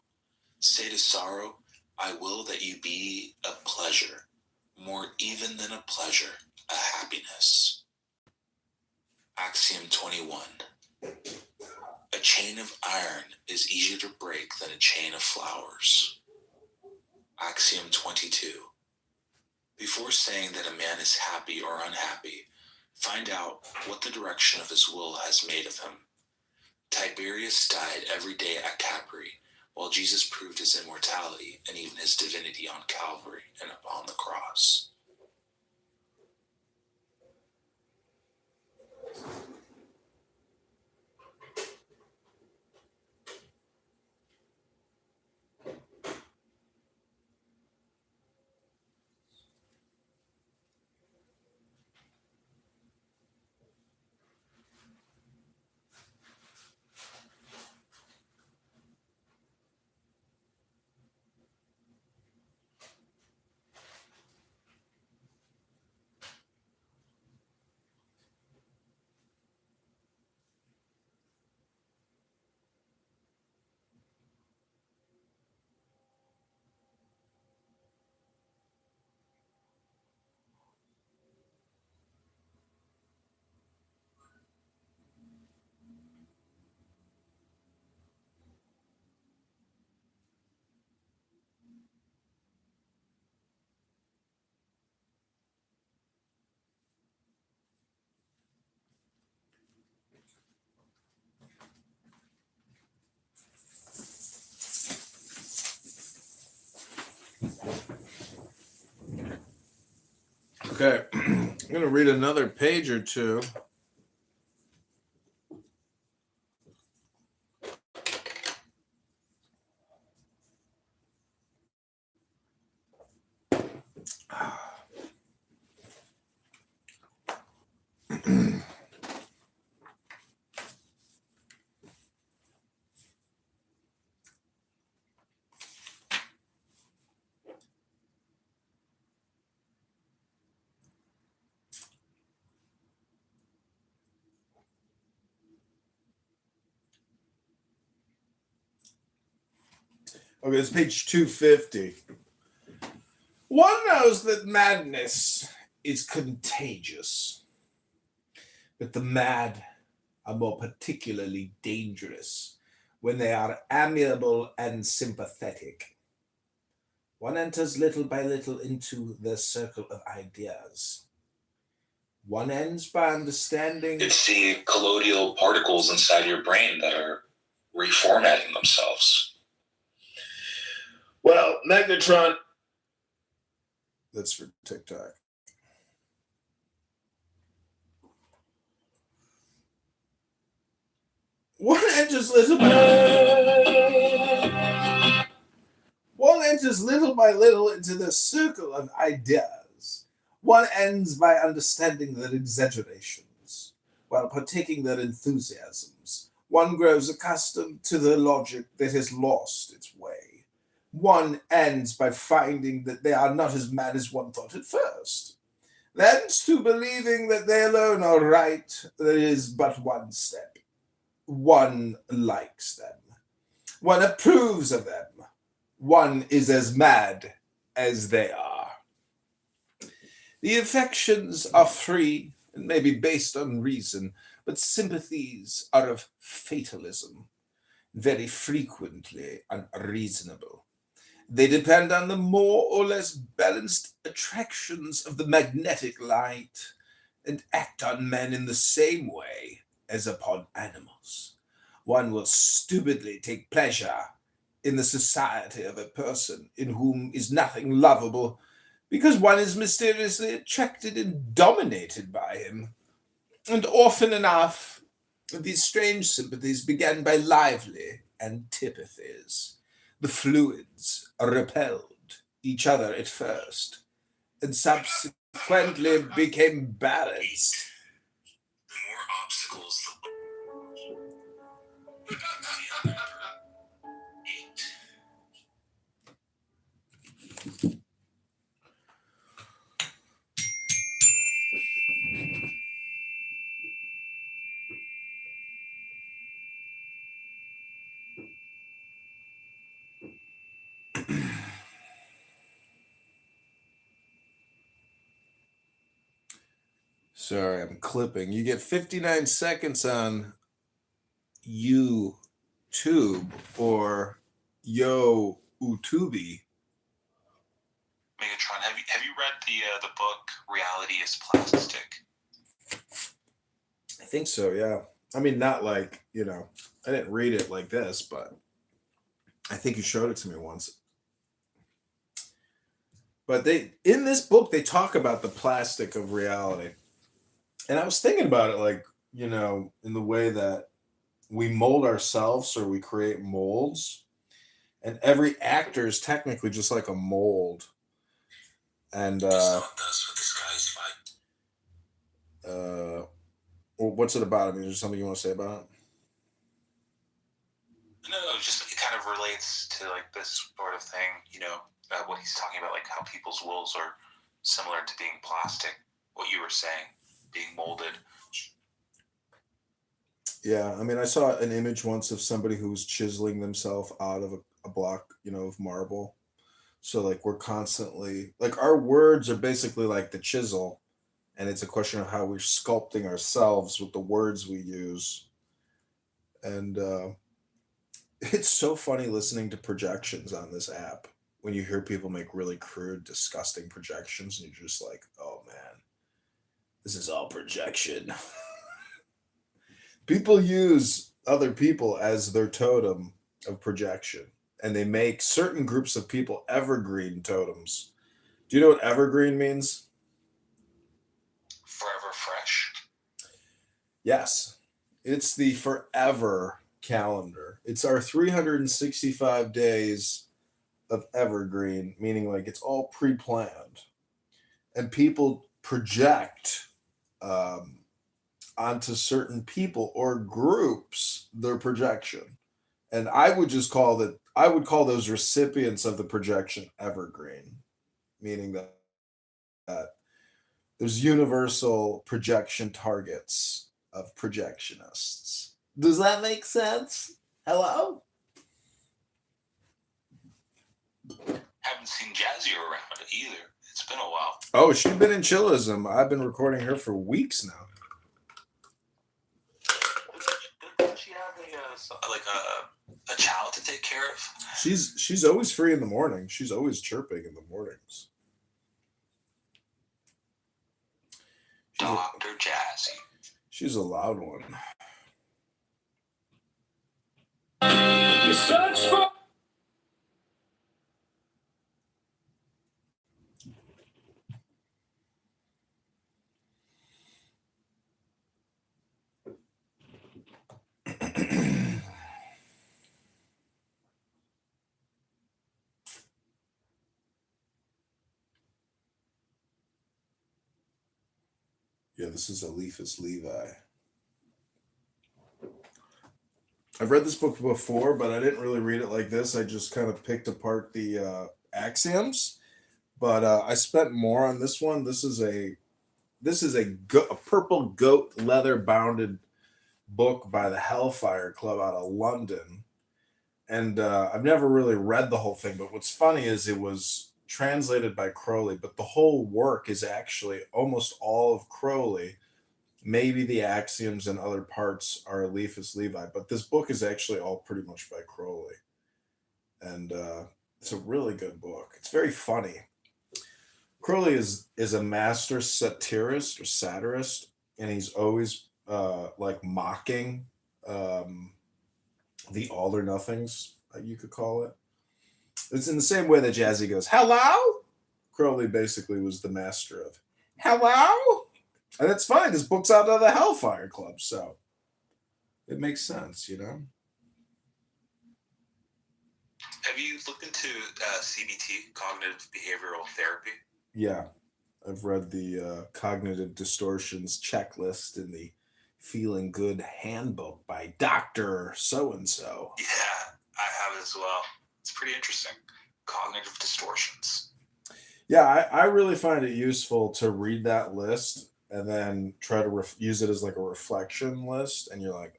Say to sorrow, I will that you be a pleasure, more even than a pleasure, a happiness. Axiom 21. A chain of iron is easier to break than a chain of flowers. Axiom 22. Before saying that a man is happy or unhappy, find out what the direction of his will has made of him. Tiberius died every day at Capri, while Jesus proved his immortality and even his divinity on Calvary and upon the cross. Okay, I'm going to read another page or two. Okay, it's page 250. One knows that madness is contagious, but the mad are more particularly dangerous when they are amiable and sympathetic. One enters little by little into the circle of ideas. One ends by understanding. It's the colloidal particles inside your brain that are reformatting themselves. Well, Megatron. That's for TikTok. One enters little by little into the circle of ideas. One ends by understanding their exaggerations, while partaking their enthusiasms. One grows accustomed to the logic that has lost its way. One ends by finding that they are not as mad as one thought at first. Thence to believing that they alone are right, there is but one step. One likes them. One approves of them. One is as mad as they are. The affections are free and may be based on reason, but sympathies are of fatalism, very frequently unreasonable. They depend on the more or less balanced attractions of the magnetic light and act on men in the same way as upon animals. One will stupidly take pleasure in the society of a person in whom is nothing lovable, because one is mysteriously attracted and dominated by him. And often enough, these strange sympathies began by lively antipathies. The fluids repelled each other at first, and subsequently became balanced. The more obstacles, Sorry, I'm clipping. You get 59 seconds on YouTube or Yo Utubi. Megatron, have you read the book Reality is Plastic? I think so, yeah. I mean, not like, I didn't read it like this, but I think you showed it to me once. But in this book, they talk about the plastic of reality. And I was thinking about it like, in the way that we mold ourselves or we create molds. And every actor is technically just like a mold. And well, what's it about? I mean, is there something you want to say about it? No, just it kind of relates to like this sort of thing, what he's talking about, like how people's wills are similar to being plastic. What you were saying, being molded. Yeah, I mean, I saw an image once of somebody who was chiseling themselves out of a block, of marble. So like we're constantly like our words are basically like the chisel, and it's a question of how we're sculpting ourselves with the words we use. And it's so funny listening to projections on this app when you hear people make really crude, disgusting projections, and you're just like, oh man, this is all projection. People use other people as their totem of projection, and they make certain groups of people evergreen totems. Do you know what evergreen means? Yes, it's the forever calendar. It's our 365 days of evergreen, meaning like it's all pre-planned, and people project um, onto certain people or groups their projection. And I would call those recipients of the projection evergreen, meaning that there's universal projection targets of projectionists. Does that make sense? Hello? Haven't seen Jazzy around either. It's been a while. Oh, she's been in chillism. I've been recording her for weeks now. Doesn't she have a child to take care of? She's always free in the morning. She's always chirping in the mornings. Dr. Jazzy. She's a loud one. You search for. Yeah, this is Eliphas Levi. I've read this book before, but I didn't really read it like this. I just kind of picked apart the axioms. But I spent more on this one. This is a purple goat leather bounded book by the Hellfire Club out of London. And I've never really read the whole thing, but what's funny is it was translated by Crowley, but the whole work is actually almost all of Crowley. Maybe the axioms and other parts are Eliphas Levi, but this book is actually all pretty much by Crowley. And it's a really good book. It's very funny. Crowley is a master satirist or satirist, and he's always like mocking the all or nothings, you could call it. It's in the same way that Jazzy goes, hello? Crowley basically was the master of hello? And it's fine. This book's out of the Hellfire Club, so it makes sense, you know? Have you looked into CBT, cognitive behavioral therapy? Yeah. I've read the Cognitive Distortions Checklist in the Feeling Good Handbook by Dr. So-and-so. Yeah, I have as well. It's pretty interesting. Cognitive distortions. Yeah, I really find it useful to read that list and then try to use it as like a reflection list. And you're like,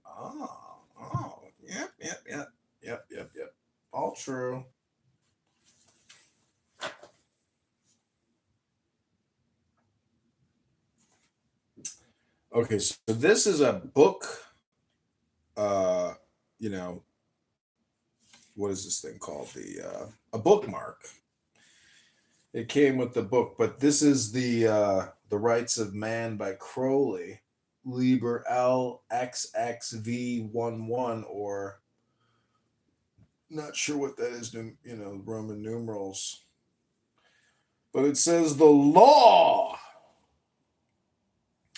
yep. All true. Okay, so this is a book. You know, what is this thing called? A bookmark. It came with the book, but this is the Rights of Man by Crowley, Liber LXXV11, or not sure what that is, Roman numerals. But it says the law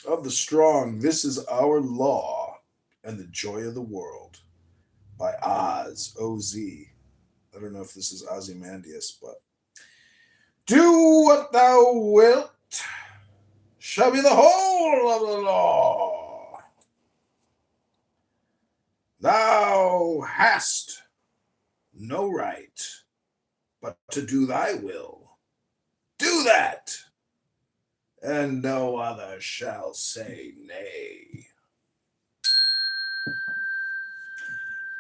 of the strong. This is our law and the joy of the world by Oz, O-Z. I don't know if this is Ozymandias, but do what thou wilt shall be the whole of the law. Thou hast no right but to do thy will. Do that, and no other shall say nay.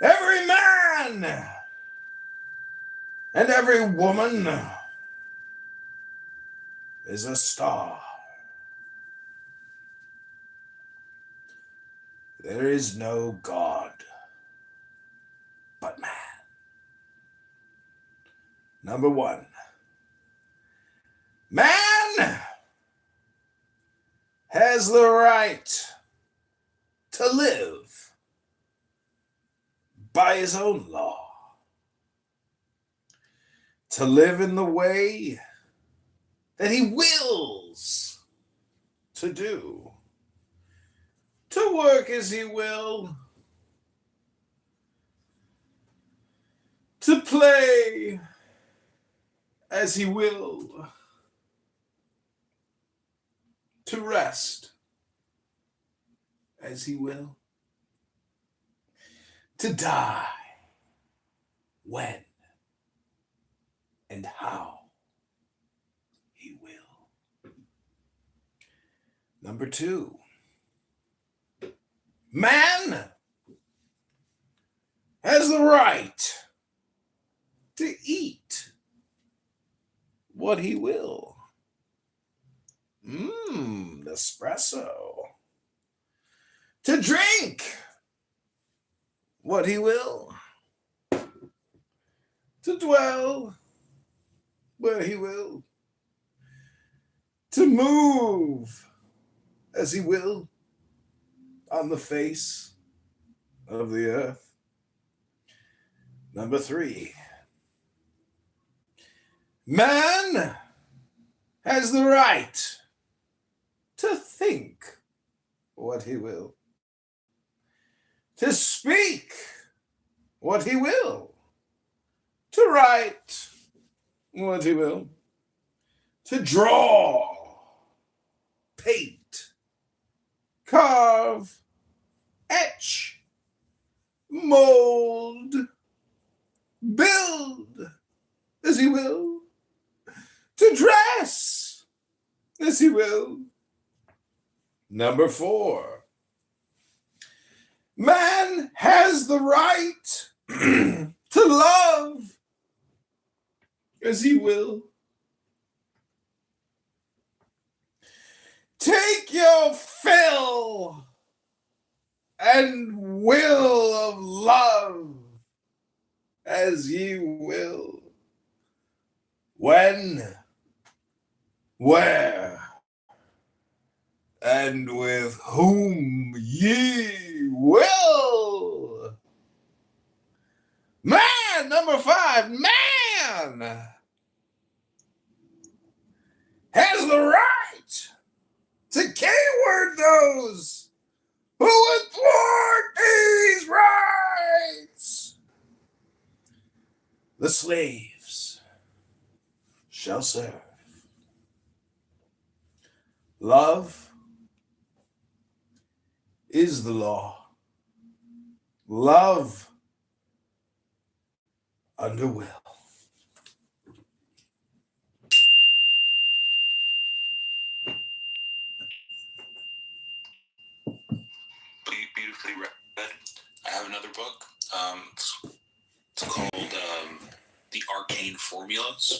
Every man and every woman is a star. There is no God but man. Number one, man has the right to live by his own law, to live in the way that he wills to do, to work as he will, to play as he will, to rest as he will, to die when and how he will. Number 2, man has the right to eat what he will. Espresso. To drink what he will. To dwell where he will. To move as he will on the face of the earth. Number 3, man has the right to think what he will, to speak what he will, to write what he will, to draw, paint, carve, etch, mold, build as he will, to dress as he will. Number 4, man has the right to love as he will. Take your fill and will of love as ye will. When, where, and with whom ye will. Man, number 5, man has the right to keyword those who would thwart these rights. The slaves shall serve. Love is the law. Love under will. Beautifully read. I have another book. It's called The Arcane Formulas.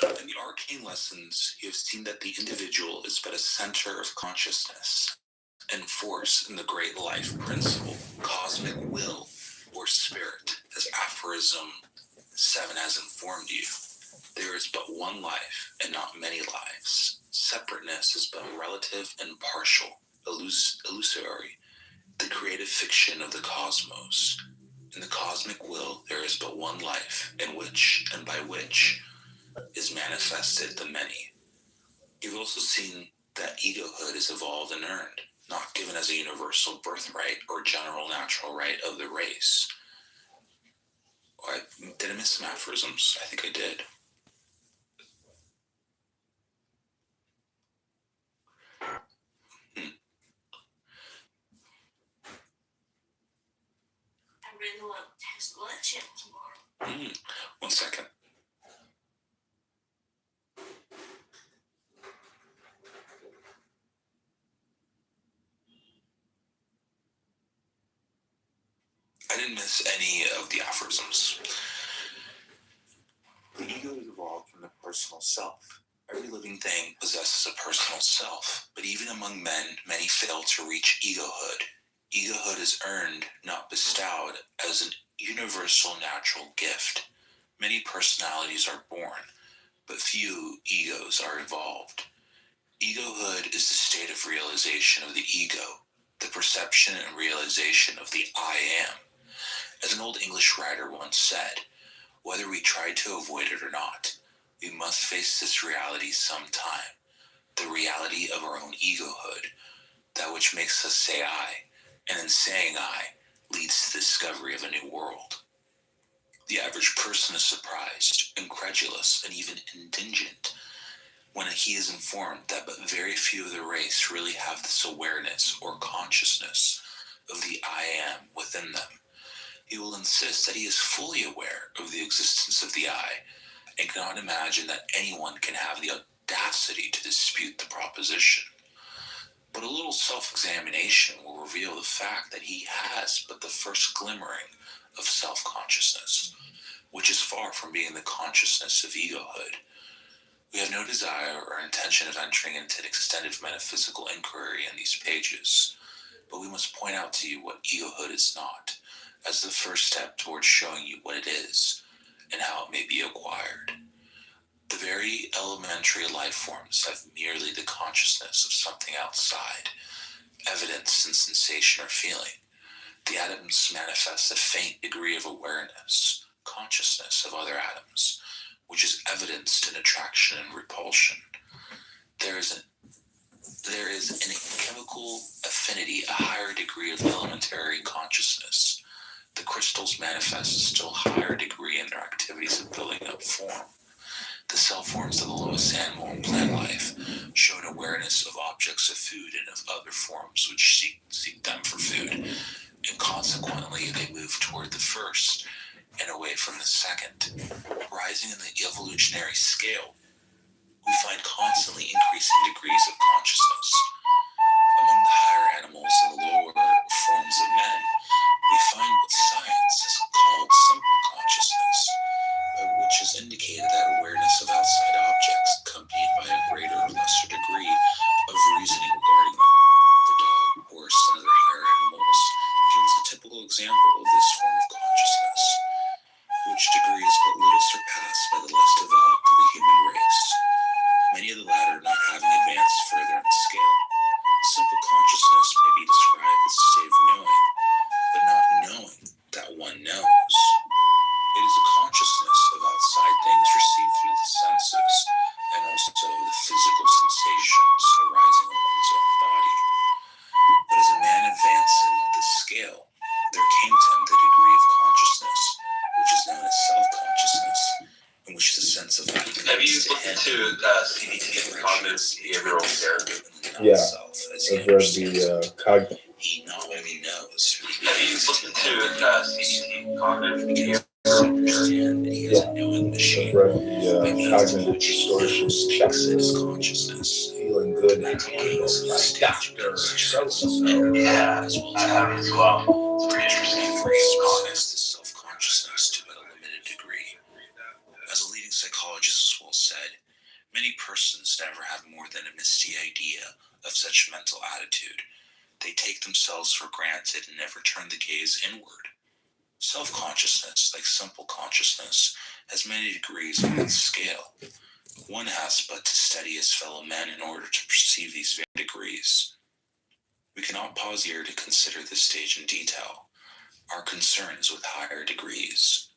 In the arcane lessons, you have seen that the individual is but a center of consciousness and force in the great life principle, cosmic will, or spirit, as aphorism 7 has informed you. There is but one life and not many lives. Separateness is but relative and partial, illusory, the creative fiction of the cosmos. In the cosmic will, there is but one life, in which and by which is manifested the many. You've also seen that egohood is evolved and earned, not given as a universal birthright or general natural right of the race. Did I miss some aphorisms? I think I did. I really want to test blood channel tomorrow. 1 second. I didn't miss any of the aphorisms. The ego is evolved from the personal self. Every living thing possesses a personal self, but even among men, many fail to reach egohood. Egohood is earned, not bestowed, as an universal natural gift. Many personalities are born, but few egos are evolved. Egohood is the state of realization of the ego, the perception and realization of the I am. As an old English writer once said, whether we try to avoid it or not, we must face this reality sometime. the reality of our own egohood, that which makes us say I, and in saying I, leads to the discovery of a new world. The average person is surprised, incredulous, and even indigent when he is informed that but very few of the race really have this awareness or consciousness of the I am within them. He will insist that he is fully aware of the existence of the I, and cannot imagine that anyone can have the audacity to dispute the proposition. But a little self-examination will reveal the fact that he has but the first glimmering of self-consciousness, which is far from being the consciousness of egohood. We have no desire or intention of entering into an extended metaphysical inquiry in these pages, but we must point out to you what egohood is not, as the first step towards showing you what it is, and how it may be acquired. The very elementary life forms have merely the consciousness of something outside, evidenced in sensation or feeling. The atoms manifest a faint degree of awareness, consciousness of other atoms, which is evidenced in attraction and repulsion. There is in a chemical affinity a higher degree of elementary consciousness. The crystals manifest a still higher degree in their activities of building up form. The cell forms of the lowest animal and plant life show an awareness of objects of food and of other forms which seek them for food, and consequently they move toward the first and away from the second. Rising in the evolutionary scale, we find constantly increasing degrees of consciousness. Among the higher animals and the lower forms of men, we find what science has called simple consciousness, which has indicated that awareness of outside objects accompanied by a greater or lesser degree of reasoning regarding them. The dog, horse, and other higher animals give us a typical example of this form of consciousness, which degree is but little surpassed by the less developed of the human race, many of the latter not having advanced further in scale. Simple consciousness may be described as a state of knowing, but not knowing that one knows. It is a consciousness of outside things received through the senses, and also the physical sensations arising in one's own body. But as a man advanced in the scale, there came to him the degree of consciousness, which is known as self-consciousness, in which the sense of that Have you listened to CBT, Cognitive Behavioral Therapy? Yeah, I've read the cognitive. He not only knows, Have you listened to CBT, Cognitive Behavioral understand that he has a knowing I've machine. read the cognitive distortions checklist. Consciousness. Feeling good. Like Dr. So-and-so. Yeah, I have as well. It's pretty interesting. Recognize the self-consciousness to a limited degree. As a leading psychologist has well said, many persons never have more than a misty idea of such mental attitude. They take themselves for granted and never turn the gaze inward. Self-consciousness, like simple consciousness, has many degrees on its scale. One has but to study his fellow men in order to perceive these very degrees. We cannot pause here to consider this stage in detail. Our concern is with higher degrees.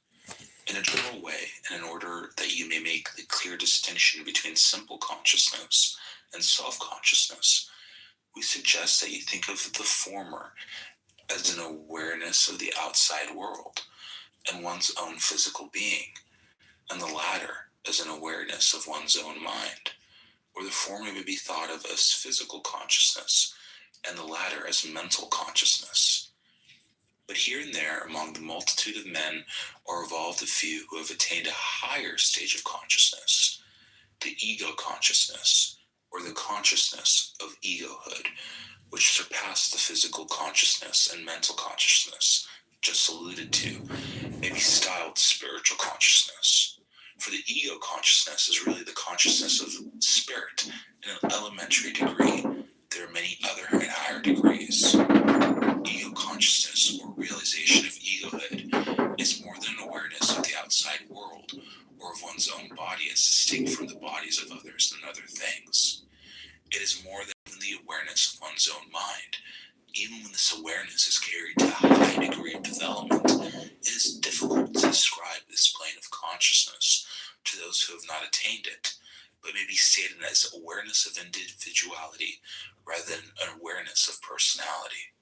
In a general way, and in order that you may make the clear distinction between simple consciousness and self-consciousness, we suggest that you think of the former as an awareness of the outside world and one's own physical being, and the latter as an awareness of one's own mind, or the former may be thought of as physical consciousness, and the latter as mental consciousness. But here and there, among the multitude of men, are evolved a few who have attained a higher stage of consciousness, the ego consciousness, or the consciousness of egohood, which surpass the physical consciousness and mental consciousness just alluded to, may be styled spiritual consciousness. For the ego consciousness is really the consciousness of spirit in an elementary degree. There are many other and higher degrees. Ego consciousness, or realization of egohood, is more than an awareness of the outside world or of one's own body as distinct from the bodies of others and other things. It is more than the awareness of one's own mind. Even when this awareness is carried to a high degree of development, it is difficult to describe this plane of consciousness to those who have not attained it, but may be stated as awareness of individuality rather than an awareness of personality.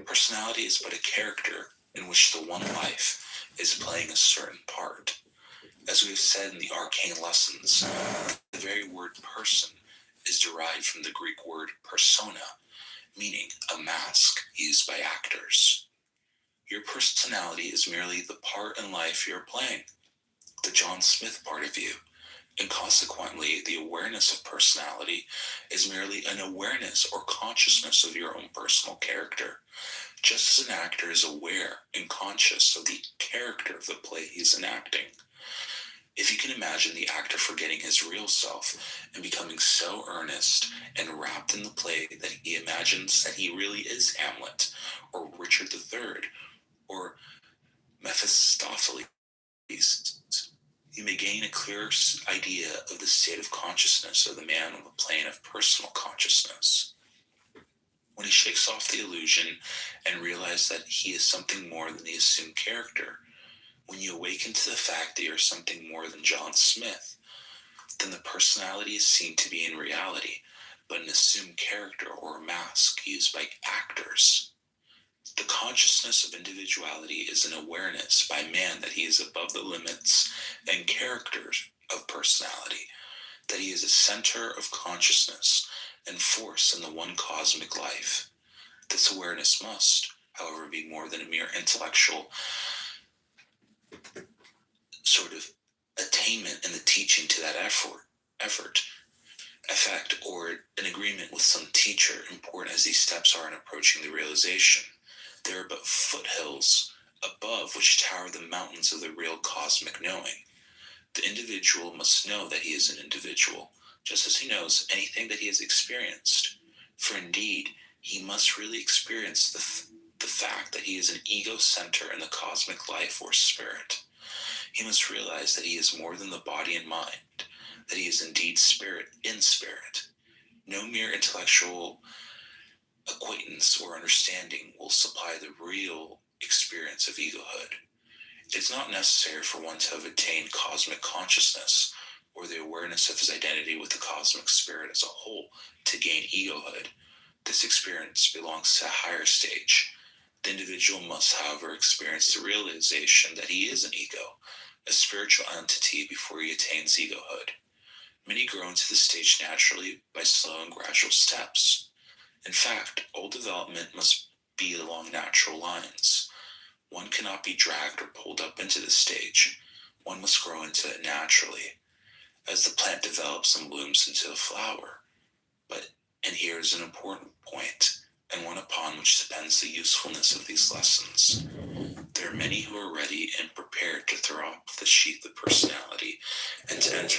Personality is but a character in which the one life is playing a certain part. As we have said in the arcane lessons, the very word person is derived from the Greek word persona, meaning a mask used by actors. Your personality is merely the part in life you're playing, the John Smith part of you, and consequently, the awareness of personality is merely an awareness or consciousness of your own personal character, just as an actor is aware and conscious of the character of the play he's enacting. If you can imagine the actor forgetting his real self and becoming so earnest and wrapped in the play that he imagines that he really is Hamlet, or Richard III, or Mephistopheles, you may gain a clearer idea of the state of consciousness of the man on the plane of personal consciousness. When he shakes off the illusion and realizes that he is something more than the assumed character, when you awaken to the fact that you're something more than John Smith, then the personality is seen to be in reality, but an assumed character or a mask used by actors. The consciousness of individuality is an awareness by man that he is above the limits and characters of personality, that he is a center of consciousness and force in the one cosmic life. This awareness must, however, be more than a mere intellectual sort of attainment in the teaching to that effect, or an agreement with some teacher, important as these steps are in approaching the realization. There are but foothills above which tower the mountains of the real cosmic knowing. The individual must know that he is an individual, just as he knows anything that he has experienced. For indeed, he must really experience the fact that he is an ego center in the cosmic life or spirit. He must realize that he is more than the body and mind, that he is indeed spirit in spirit. No mere intellectual acquaintance or understanding will supply the real experience of egohood. It's not necessary for one to have attained cosmic consciousness or the awareness of his identity with the cosmic spirit as a whole to gain egohood. This experience belongs to a higher stage. The individual must, however, experience the realization that he is an ego, a spiritual entity, before he attains egohood. Many grow into this stage naturally by slow and gradual steps. In fact, all development must be along natural lines. One cannot be dragged or pulled up into this stage. One must grow into it naturally, as the plant develops and blooms into a flower. And here is an important point, and one upon which depends the usefulness of these lessons. There are many who are ready and prepared to throw off the sheath of personality and to enter